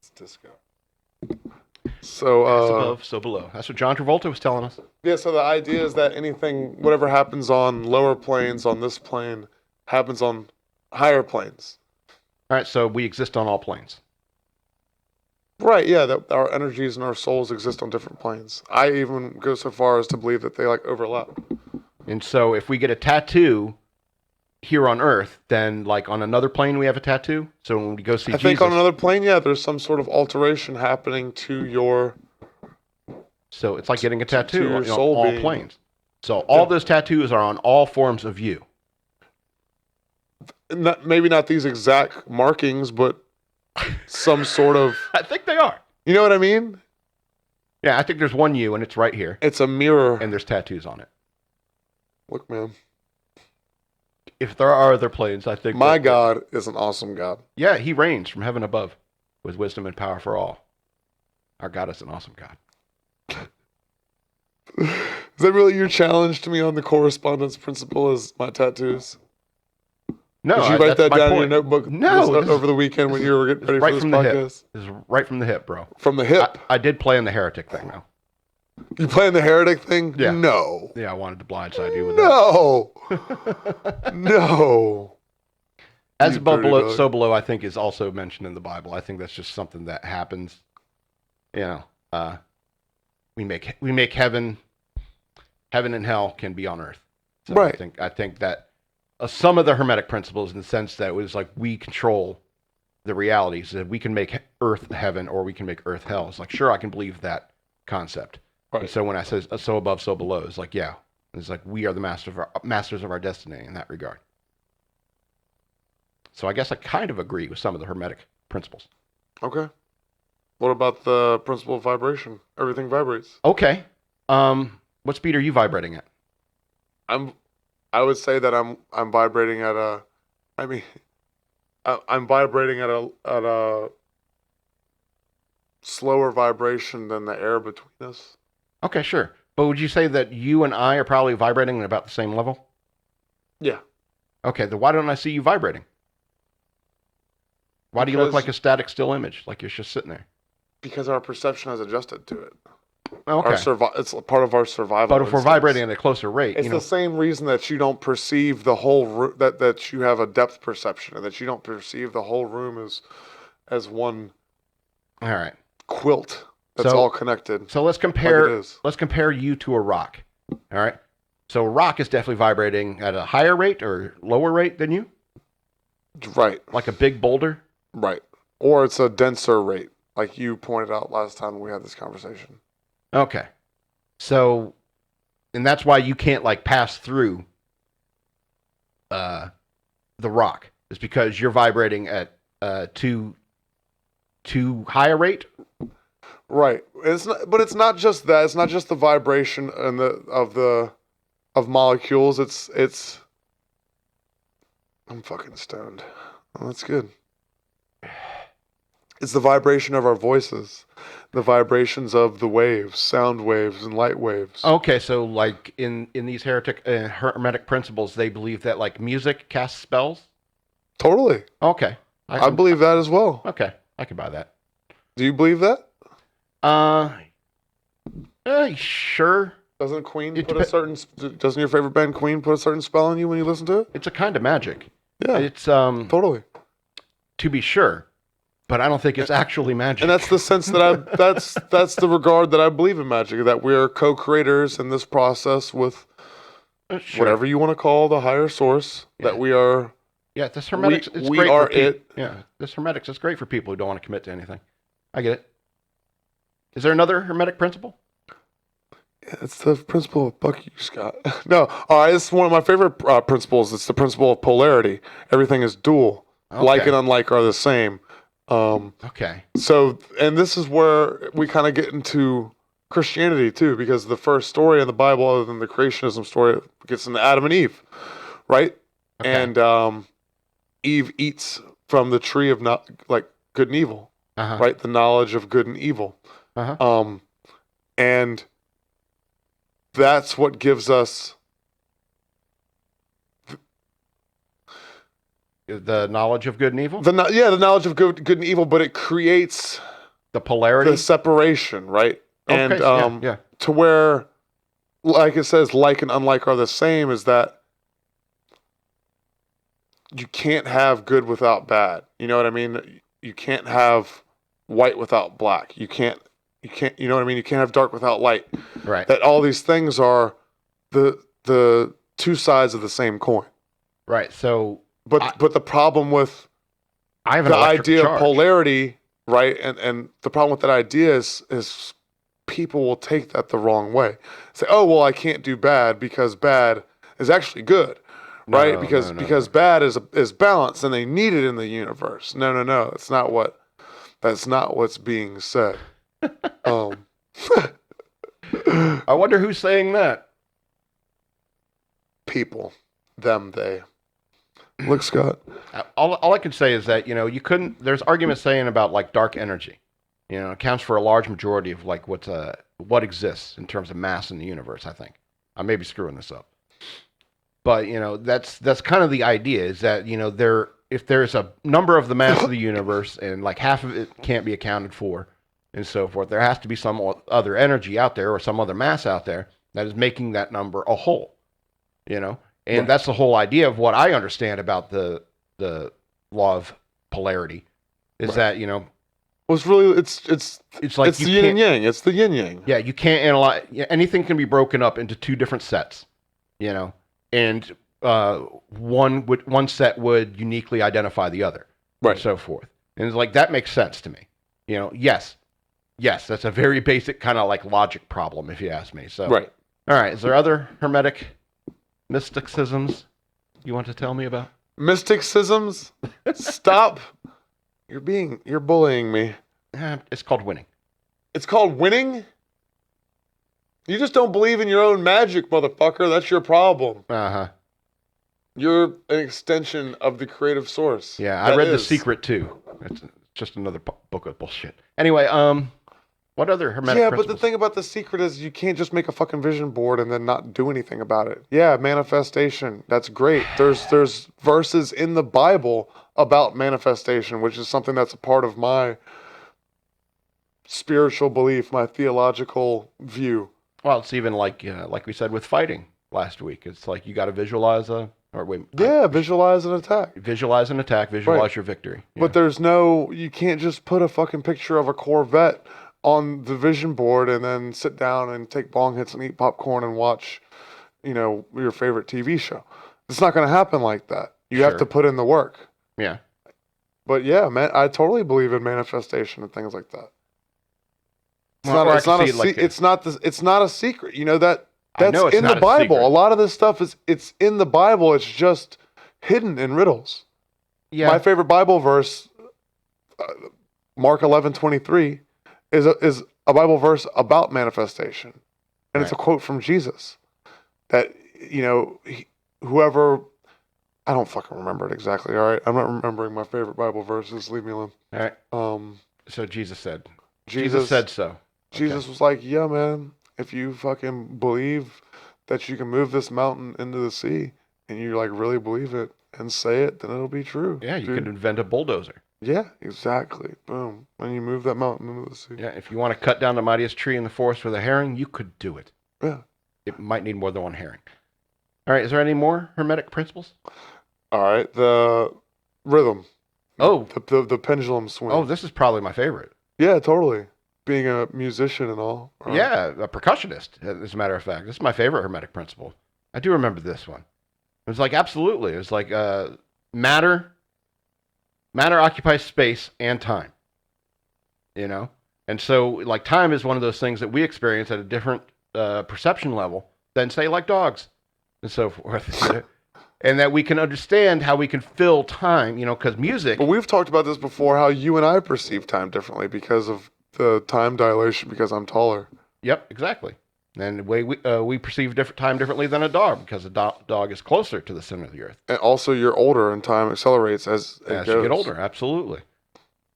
It's disco. So, as above, so below. That's what John Travolta was telling us. Yeah, so the idea is that whatever happens on lower planes, on this plane, happens on higher planes. All right, so we exist on all planes. Right, yeah, that our energies and our souls exist on different planes. I even go so far as to believe that they overlap. And so if we get a tattoo here on Earth, then on another plane we have a tattoo? So when we go see Jesus... I think on another plane, yeah, there's some sort of alteration happening to your... So it's like getting a tattoo on soul all being. planes. So all those tattoos are on all forms of you. Maybe not these exact markings, but some sort of... I think they are. You know what I mean? Yeah, I think there's one you, and it's right here. It's a mirror. And there's tattoos on it. Look, man. If there are other planes, I think... My God is an awesome God. Yeah, he reigns from heaven above with wisdom and power for all. Our God is an awesome God. Is that really your challenge to me on the correspondence principle is my tattoos? No, did you write that down in your notebook over the weekend when you were getting ready right for this from podcast? This is right from the hip, bro. From the hip? I did play in the heretic thing, though. You playing the heretic thing? Yeah. No. Yeah, I wanted to blindside you with that. No. As above, below, so below, I think is also mentioned in the Bible. I think that's just something that happens. We make heaven and hell can be on earth. So right. I think that some of the Hermetic principles, in the sense that it was like we control the realities, that we can make earth heaven or we can make earth hell. It's like, sure, I can believe that concept. Right. And so when I say so above, so below, it's like, yeah, it's like we are the masters of our destiny in that regard. So I guess I kind of agree with some of the Hermetic principles. Okay. What about the principle of vibration? Everything vibrates. Okay. What speed are you vibrating at? I would say that I'm vibrating at I'm vibrating at a slower vibration than the air between us. Okay, sure. But would you say that you and I are probably vibrating at about the same level? Yeah. Okay, then why don't I see you vibrating? Why do you look Because- like a static still image, like you're just sitting there? Because our perception has adjusted to it. Okay. It's part of our survival. But if we're instincts. vibrating at a closer rate, It's the same reason that you don't perceive the whole that you have a depth perception, and that you don't perceive the whole room as one all right. quilt that's all connected. So let's like compare. it is. Let's compare you to a rock. All right. So a rock is definitely vibrating at a higher rate or lower rate than you, Right. like a big boulder. Right. Or it's a denser rate, like you pointed out last time we had this conversation. Okay. So, and that's why you can't like pass through the rock. Is because you're vibrating at too high a rate. Right. But it's not just that. It's not just the vibration and of molecules. It's. I'm fucking stoned. Oh, that's good. It's the vibration of our voices, the vibrations of the waves, sound waves and light waves. Okay, so like in these hermetic principles, they believe that like music casts spells. Totally. Okay, I believe that as well. Okay, I can buy that. Do you believe that? Sure. Doesn't doesn't your favorite band Queen put a certain spell on you when you listen to it? It's a kind of magic. Yeah. It's Totally. to be sure, but I don't think it's actually magic. And that's the sense that that's the regard that I believe in magic, that we're co-creators in this process with Sure. whatever you want to call the higher source, that we are. Yeah, this hermetics. It's we great are for people. it. Yeah, this hermetics is great for people who don't want to commit to anything. I get it. Is there another hermetic principle? It's the principle of fuck you, Scott. No, all right. It's one of my favorite principles. It's the principle of polarity. Everything is dual. Okay. Like and unlike are the same. Okay. So, and this is where we kind of get into Christianity too, because the first story in the Bible, other than the creationism story, gets into Adam and Eve, right? Okay. And Eve eats from the tree of not like good and evil, right? The knowledge of good and evil. And that's what gives us The knowledge of good and evil. the knowledge of good and evil, but it creates The polarity. the separation, right? Okay, And yeah. to where, like it says, like and unlike are the same, is that you can't have good without bad. You know what I mean? You can't have white without black. You can't, you know what I mean? You can't have dark without light. Right. That all these things are the two sides of the same coin. Right. So, But the problem with I have an the electric idea charge. of polarity, right? And the problem with that idea is people will take that the wrong way. Say, oh, well, I can't do bad because bad is actually good, right? No, because bad is balance and they need it in the universe. No. That's not what's being said. I wonder who's saying that. People, them, they. Look, Scott. All I can say is that, you couldn't, there's arguments saying about like dark energy, accounts for a large majority of like what exists in terms of mass in the universe, I think. I may be screwing this up. But, that's kind of the idea is that, if there's a number of the mass of the universe and like half of it can't be accounted for and so forth, there has to be some other energy out there or some other mass out there that is making that number a whole, And Right. that's the whole idea of what I understand about the law of polarity is that, Well, it's really it's like it's the yin and yang. It's the yin yang. Yeah, you can't analyze anything can be broken up into two different sets, and one set would uniquely identify the other, Right. and so forth. And it's like that makes sense to me. Yes, that's a very basic kind of like logic problem, if you ask me. So, Right. All right, is there other hermetic mysticisms you want to tell me about? Mysticisms? Stop. You're bullying me. It's called winning. It's called winning? You just don't believe in your own magic, motherfucker. That's your problem. Uh-huh. You're an extension of the creative source. Yeah, I read The Secret too. It's just another book of bullshit. Anyway, What other hermetic Yeah, principles? but the thing about the secret is you can't just make a fucking vision board and then not do anything about it. Yeah, manifestation. That's great. There's verses in the Bible about manifestation, which is something that's a part of my spiritual belief, my theological view. Well, it's even like we said with fighting last week. It's like you got to visualize Visualize an attack. visualize an attack, visualize your victory. Yeah. But you can't just put a fucking picture of a Corvette on the vision board and then sit down and take bong hits and eat popcorn and watch, your favorite TV show. It's not going to happen like that. You have to put in the work. Yeah. But yeah, man, I totally believe in manifestation and things like that. It's not a secret. That's in the Bible. A lot of this stuff it's in the Bible. It's just hidden in riddles. Yeah. My favorite Bible verse, Mark 11:23, is a Bible verse about manifestation, and it's a quote from Jesus. That whoever, I don't fucking remember it exactly. All right, I'm not remembering my favorite Bible verses. Leave me alone. All right. So Jesus said. Jesus said so. Jesus was like, yeah, man, if you fucking believe that you can move this mountain into the sea, and you like really believe it and say it, then it'll be true. Yeah, you could invent a bulldozer. Yeah, exactly. Boom. When you move that mountain into the sea. Yeah, if you want to cut down the mightiest tree in the forest with a herring, you could do it. Yeah. It might need more than one herring. All right, is there any more hermetic principles? All right, the rhythm. Oh. The pendulum swing. Oh, this is probably my favorite. Yeah, totally. Being a musician and all. Yeah, a percussionist, as a matter of fact. This is my favorite hermetic principle. I do remember this one. It was like, absolutely. It was like matter occupies space and time. And so, like, time is one of those things that we experience at a different perception level than, say, like dogs and so forth. And that we can understand how we can fill time, because music... But we've talked about this before, how you and I perceive time differently because of the time dilation, because I'm taller. Yep, exactly. And the way we perceive time differently than a dog, because a dog is closer to the center of the earth. And also, you're older, and time accelerates as it goes. You get older, absolutely.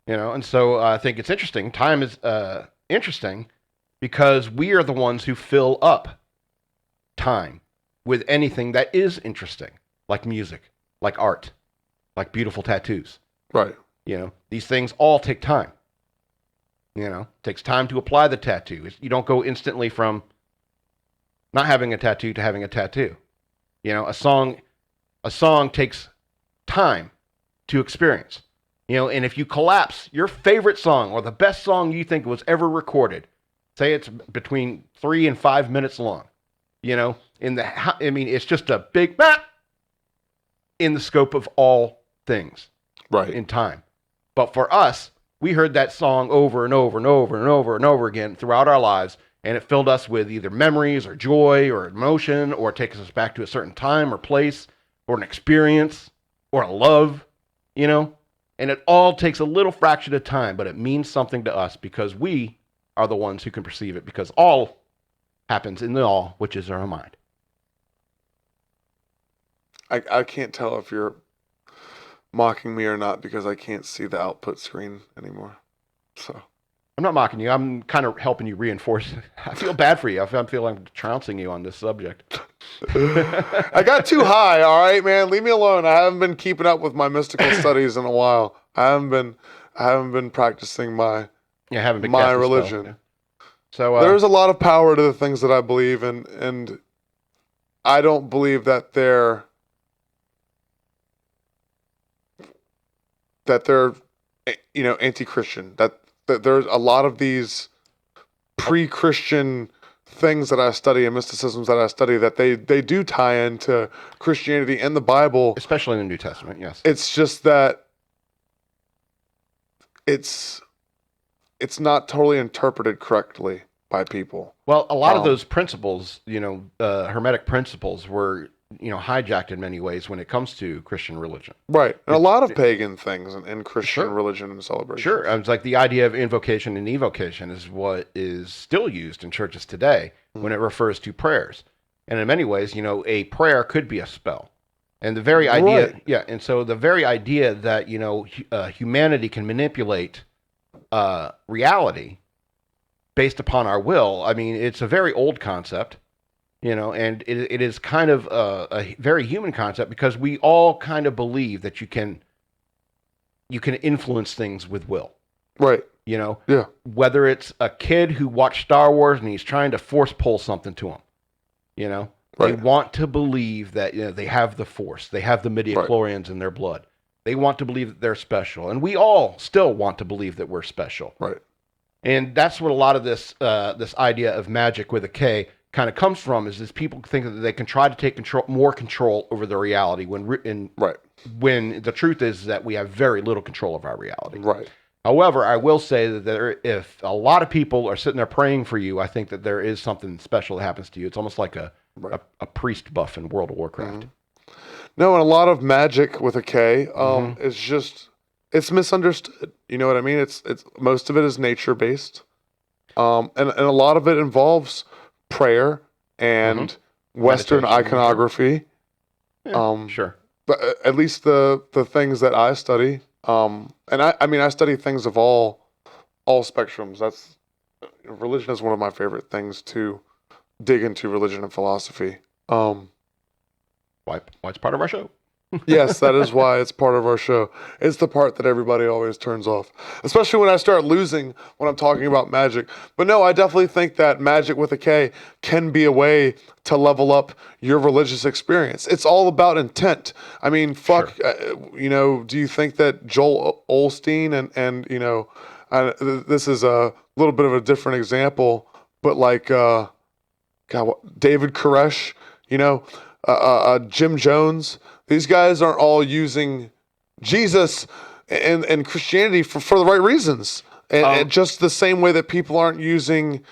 And so I think it's interesting. Time is interesting because we are the ones who fill up time with anything that is interesting, like music, like art, like beautiful tattoos. Right. These things all take time. It takes time to apply the tattoo. You don't go instantly from not having a tattoo to having a tattoo. A song takes time to experience. And if you collapse your favorite song or the best song you think was ever recorded, say it's between 3 and 5 minutes long, it's just a big in the scope of all things, right, in time. But for us, we heard that song over and over and over and over and over again throughout our lives, and it filled us with either memories or joy or emotion, or it takes us back to a certain time or place or an experience or a love, and it all takes a little fraction of time, but it means something to us because we are the ones who can perceive it, because all happens in the all, which is our mind. I can't tell if you're mocking me or not because I can't see the output screen anymore. So I'm not mocking you. I'm kind of helping you reinforce it. I feel bad for you. I feel like I'm trouncing you on this subject. I got too high, all right, man. Leave me alone. I haven't been keeping up with my mystical studies in a while. I haven't been practicing my religion. Yeah. So there's a lot of power to the things that I believe in, and I don't believe that they're anti-Christian. That there's a lot of these pre-Christian things that I study and mysticisms that I study that they do tie into Christianity and the Bible, especially in the New Testament. Yes, it's just that it's not totally interpreted correctly by people. Well, a lot of those principles, Hermetic principles, were hijacked in many ways when it comes to Christian religion. Right. And a lot of pagan things in Christian religion and celebration. Sure. It's like the idea of invocation and evocation is what is still used in churches today when it refers to prayers. And in many ways, a prayer could be a spell. And the very idea, and so the very idea that, humanity can manipulate reality based upon our will. I mean, it's a very old concept, and it is kind of a very human concept because we all kind of believe that you can influence things with will. Right. Yeah. Whether it's a kid who watched Star Wars and he's trying to force pull something to him, They want to believe that they have the Force, they have the midichlorians in their blood. They want to believe that they're special, and we all still want to believe that we're special. Right. And that's what a lot of this idea of magic with a K kind of comes from, is people think that they can try to take more control over their reality when the truth is that we have very little control of our reality. Right. However, I will say that if a lot of people are sitting there praying for you, I think that there is something special that happens to you. It's almost like a priest buff in World of Warcraft. Mm-hmm. No, and a lot of magic with a K is just, it's misunderstood. You know what I mean? It's most of it is nature based, and a lot of it involves prayer and Western iconography. Yeah, sure. But at least the things that I study, and I study things of all spectrums. That's religion is one of my favorite things to dig into, religion and philosophy. Why it's part of our show. Yes, that is why it's part of our show. It's the part that everybody always turns off, especially when I start losing when I'm talking about magic. But no, I definitely think that magic with a K can be a way to level up your religious experience. It's all about intent. I mean, fuck, sure. Do you think that Joel Osteen and this is a little bit of a different example, but like, David Koresh, Jim Jones, these guys aren't all using Jesus and Christianity for the right reasons. And just the same way that people aren't using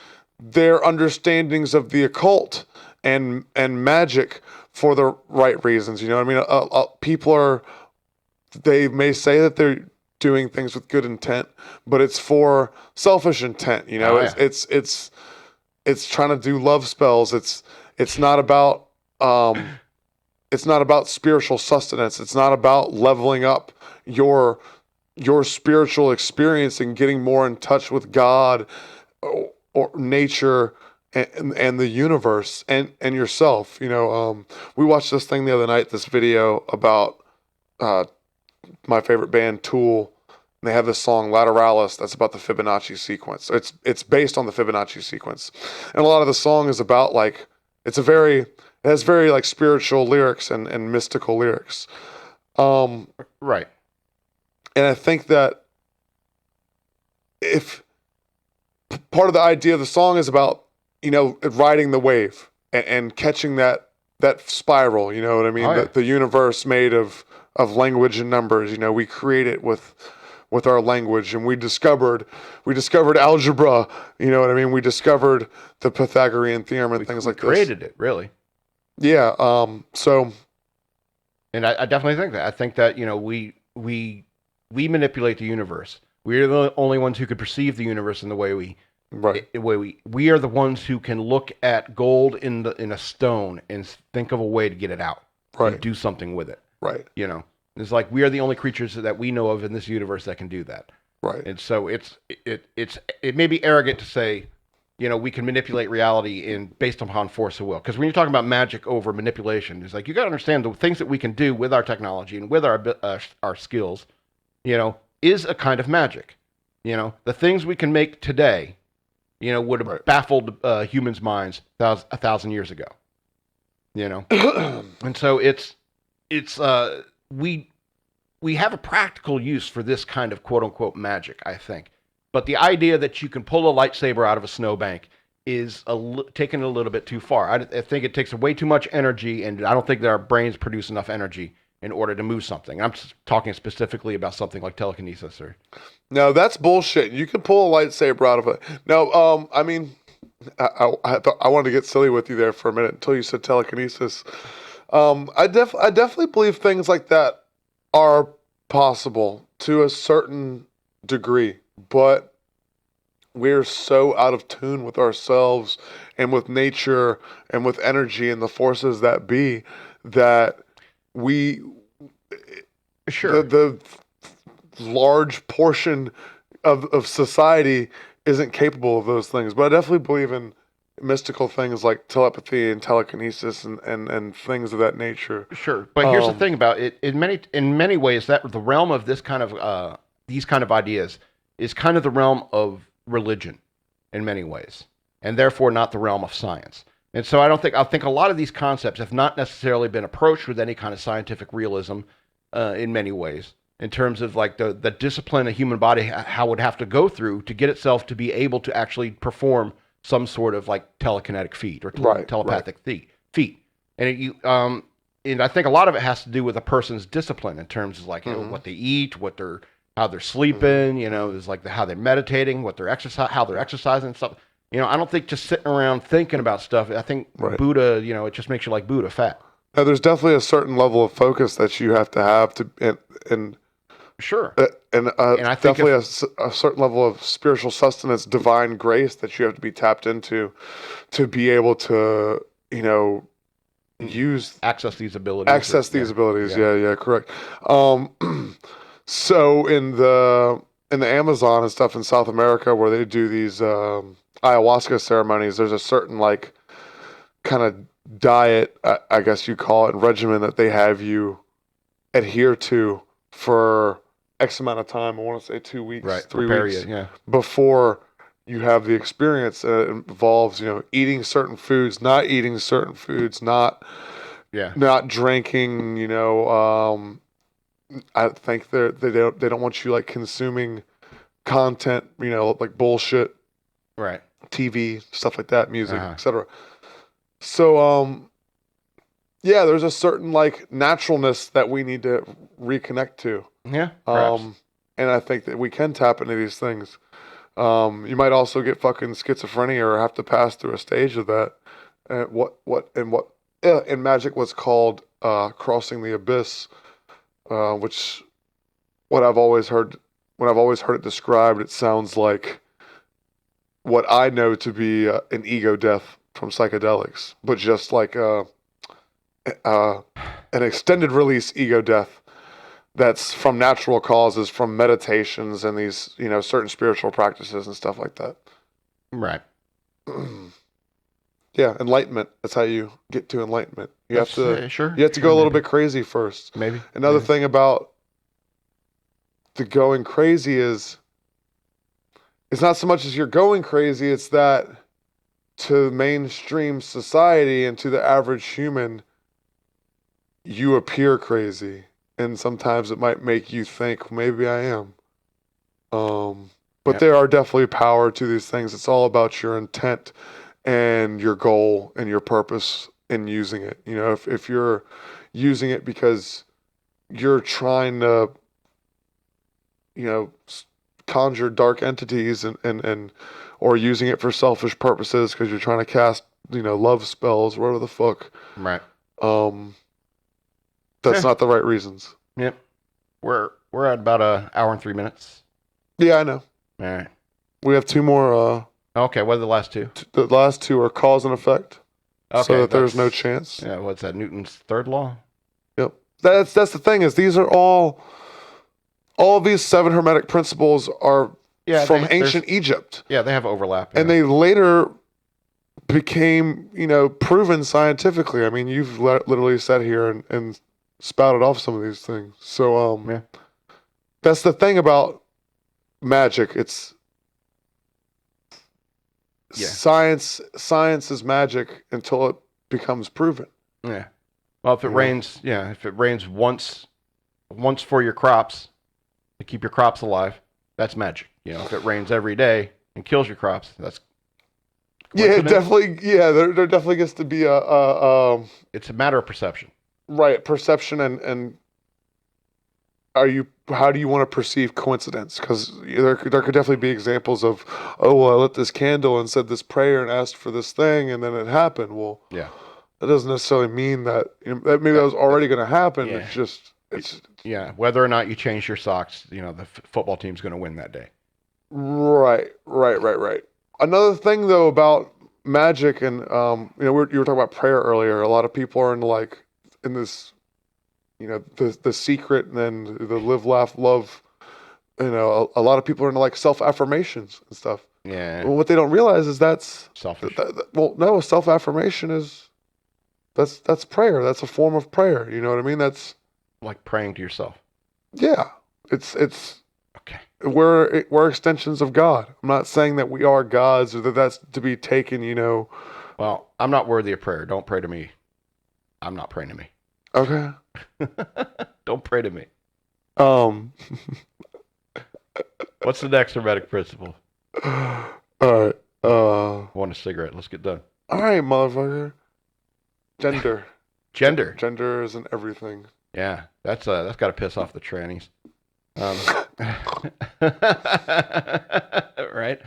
their understandings of the occult and magic for the right reasons. You know what I mean? People they may say that they're doing things with good intent, but it's for selfish intent. It's trying to do love spells. It's not about spiritual sustenance. It's not about leveling up your spiritual experience and getting more in touch with God or nature and the universe and yourself. We watched this thing the other night, this video about my favorite band, Tool. And they have this song Lateralis that's about the Fibonacci sequence. So it's based on the Fibonacci sequence. And a lot of the song is about it has very like spiritual lyrics and mystical lyrics. Right. And I think that if part of the idea of the song is about, riding the wave and catching that spiral, you know what I mean? The universe made of language and numbers, we create it with our language, and we discovered algebra, you know what I mean? We discovered the Pythagorean theorem and things like this. Created it, really. Yeah. So. And I definitely think that. I think that, we manipulate the universe. We're the only ones who could perceive the universe in the way we are the ones who can look at gold in a stone and think of a way to get it out. Right. And do something with it. Right. It's like we are the only creatures that we know of in this universe that can do that. Right. And so it may be arrogant to say, we can manipulate reality based upon force of will. Because when you're talking about magic over manipulation, it's like you got to understand the things that we can do with our technology and with our skills, is a kind of magic. The things we can make today, would have baffled humans' minds 1,000 years ago. And so we have a practical use for this kind of quote unquote magic, I think. But the idea that you can pull a lightsaber out of a snowbank is taken a little bit too far. I think it takes way too much energy, and I don't think that our brains produce enough energy in order to move something. I'm talking specifically about something like telekinesis. No, that's bullshit. You can pull a lightsaber out of it. No, I mean, I wanted to get silly with you there for a minute until you said telekinesis. I definitely believe things like that are possible to a certain degree, but we're so out of tune with ourselves and with nature and with energy and the forces that be that the large portion of society isn't capable of those things. But I definitely believe in mystical things like telepathy and telekinesis and things of that nature. Sure, but here's the thing about it. In many ways, that the realm of this kind of these kind of ideas is kind of the realm of religion in many ways, and therefore not the realm of science. And so I think a lot of these concepts have not necessarily been approached with any kind of scientific realism in many ways, in terms of like the discipline a human body how would have to go through to get itself to be able to actually perform some sort of like telekinetic feat or telepathic feat. And and I think a lot of it has to do with a person's discipline in terms of like what they eat, how they're sleeping, is like how they're meditating, how they're exercising and stuff. I don't think just sitting around thinking about stuff. I think Buddha, it just makes you like Buddha fat. Now, there's definitely a certain level of focus that you have to, and sure, and I think definitely a certain level of spiritual sustenance, divine grace that you have to be tapped into to be able to, access these abilities. Yeah, correct. So in the Amazon and stuff in South America where they do these ayahuasca ceremonies, there's a certain like kind of diet, I guess you call it, and regimen that they have you adhere to for X amount of time. I want to say 2 weeks, 3 weeks before you have the experience. It involves, eating certain foods, not eating certain foods, not drinking. I think they don't want you like consuming content, like bullshit, right? TV, stuff like that, music, etc. So, there's a certain like naturalness that we need to reconnect to. Yeah. Perhaps. And I think that we can tap into these things. You might also get fucking schizophrenia or have to pass through a stage of that. And what in magic was called crossing the abyss, which when I've always heard it described, it sounds like what I know to be an ego death from psychedelics, but just like an extended release ego death that's from natural causes, from meditations and these, certain spiritual practices and stuff like that. Right. Yeah, enlightenment. That's how you get to enlightenment. You have to go a little bit crazy first. Maybe. Another thing about the going crazy is it's not so much as you're going crazy, it's that to mainstream society and to the average human, you appear crazy. And sometimes it might make you think, maybe I am. But there are definitely power to these things. It's all about your intent and your goal and your purpose in using it. If you're using it because you're trying to, conjure dark entities and or using it for selfish purposes because you're trying to cast, love spells, whatever the fuck. Right. That's not the right reasons. Yep. We're at about an hour and 3 minutes. Yeah, I know. All right. We have two more. Okay, what are the last two? The last two are cause and effect. Okay, so that there's no chance. Yeah, what's that? Newton's third law? Yep. That's the thing is these are all of these 7 Hermetic principles are from ancient Egypt. Yeah, they have overlap. And they later became, proven scientifically. I mean, you've literally sat here and spouted off some of these things. So, that's the thing about magic. It's science is magic until it becomes proven. Yeah. Well, if it rains once for your crops to keep your crops alive, that's magic. If it rains every day and kills your crops, that's definitely. Yeah, there definitely gets to be it's a matter of perception. Right, perception and how do you want to perceive coincidence? Because there could definitely be examples of, I lit this candle and said this prayer and asked for this thing and then it happened. Well, that doesn't necessarily mean that that maybe that was already going to happen. Yeah. It's just whether or not you change your socks, the football team's going to win that day. Right. Another thing though about magic and you were talking about prayer earlier. A lot of people are in this, the secret and then the live, laugh, love. A lot of people are into self affirmations and stuff. Yeah. Well, what they don't realize is that's Selfish. well, no, self-affirmation is that's prayer. That's a form of prayer. You know what I mean? That's Like praying to yourself. yeah. It's Okay. we're extensions of God. I'm not saying that we are gods or that that's to be taken. Well, I'm not worthy of prayer. Don't pray to me. I'm not praying to me. Okay. Don't pray to me. Um. What's the next hermetic principle? All right. I want a cigarette. Let's get done. All right, motherfucker. Gender. Gender. Gender isn't everything. Yeah, that's got to piss off the trannies. Right.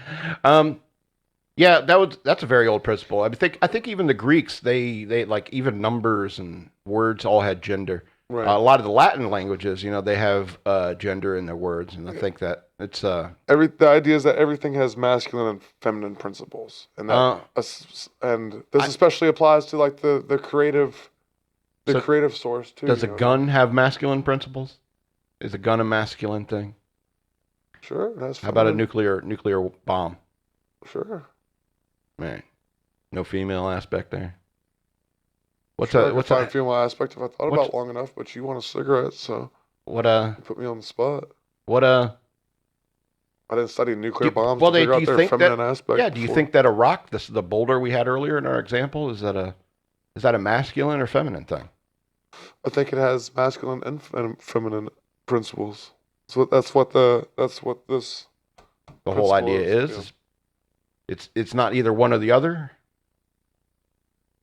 Yeah, that's a very old principle. I think even the Greeks, they like even numbers and words all had gender. Right. A lot of the Latin languages, they have gender in their words, and I think that it's the idea is that everything has masculine and feminine principles, and that and this especially applies to like the creative source too. Does a gun have masculine principles? Is a gun a masculine thing? Sure. That's How about a nuclear bomb? Sure. Man, no female aspect there. What's a female aspect if I thought about it long enough? But you want a cigarette, so you put me on the spot. I didn't study nuclear bombs. Well, to figure out their feminine aspect. Yeah. Do you think that a rock, the boulder we had earlier in our example, is that a masculine or feminine thing? I think it has masculine and feminine principles. So that's what this. The whole idea is. It's not either one or the other.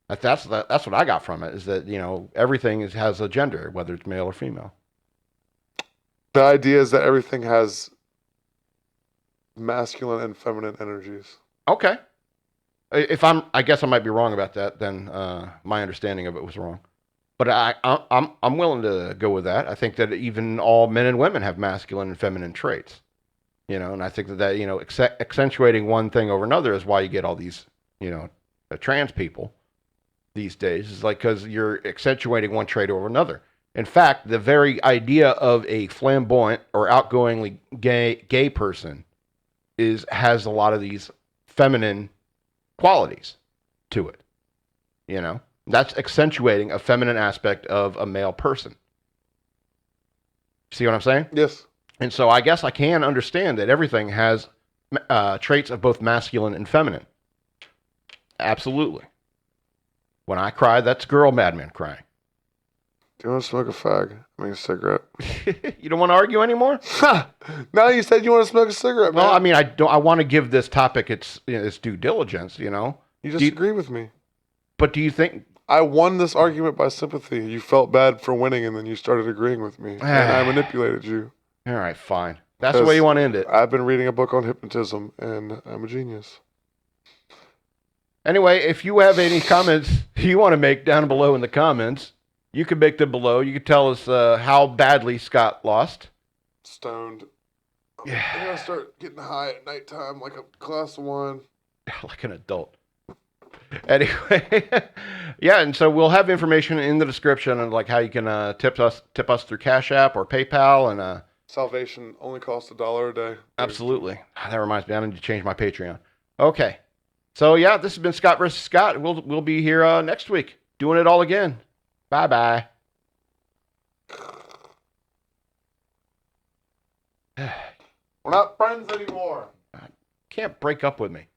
That's what I got from it, is that everything has a gender, whether it's male or female. The idea is that everything has masculine and feminine energies. Okay. I guess I might be wrong about that. Then my understanding of it was wrong. But I'm willing to go with that. I think that even all men and women have masculine and feminine traits. And I think that accentuating one thing over another is why you get all these trans people these days, is like because you're accentuating one trait over another. In fact, the very idea of a flamboyant or outgoingly gay person has a lot of these feminine qualities to it. That's accentuating a feminine aspect of a male person. See what I'm saying? Yes. And so I guess I can understand that everything has traits of both masculine and feminine. Absolutely. When I cry, that's girl Madman crying. Do you want to smoke a fag? A cigarette. You don't want to argue anymore? No, you said you want to smoke a cigarette, man. Well, I don't. I want to give this topic its due diligence. You disagree with me. But do you think I won this argument by sympathy? You felt bad for winning, and then you started agreeing with me, and I manipulated you. All right, fine. That's the way you want to end it. I've been reading a book on hypnotism, and I'm a genius. Anyway, if you have any comments you want to make down below in the comments, you can make them below. You can tell us how badly Scott lost. Stoned. Yeah. I gotta start getting high at nighttime, like a glass of wine. Like an adult. Anyway, yeah, and so we'll have information in the description on like how you can tip us through Cashapp or PayPal, and salvation only costs $1 a day. Absolutely. That reminds me, I need to change my Patreon. Okay. So yeah, this has been Scott versus Scott. We'll be here next week doing it all again. Bye-bye. We're not friends anymore. Can't break up with me.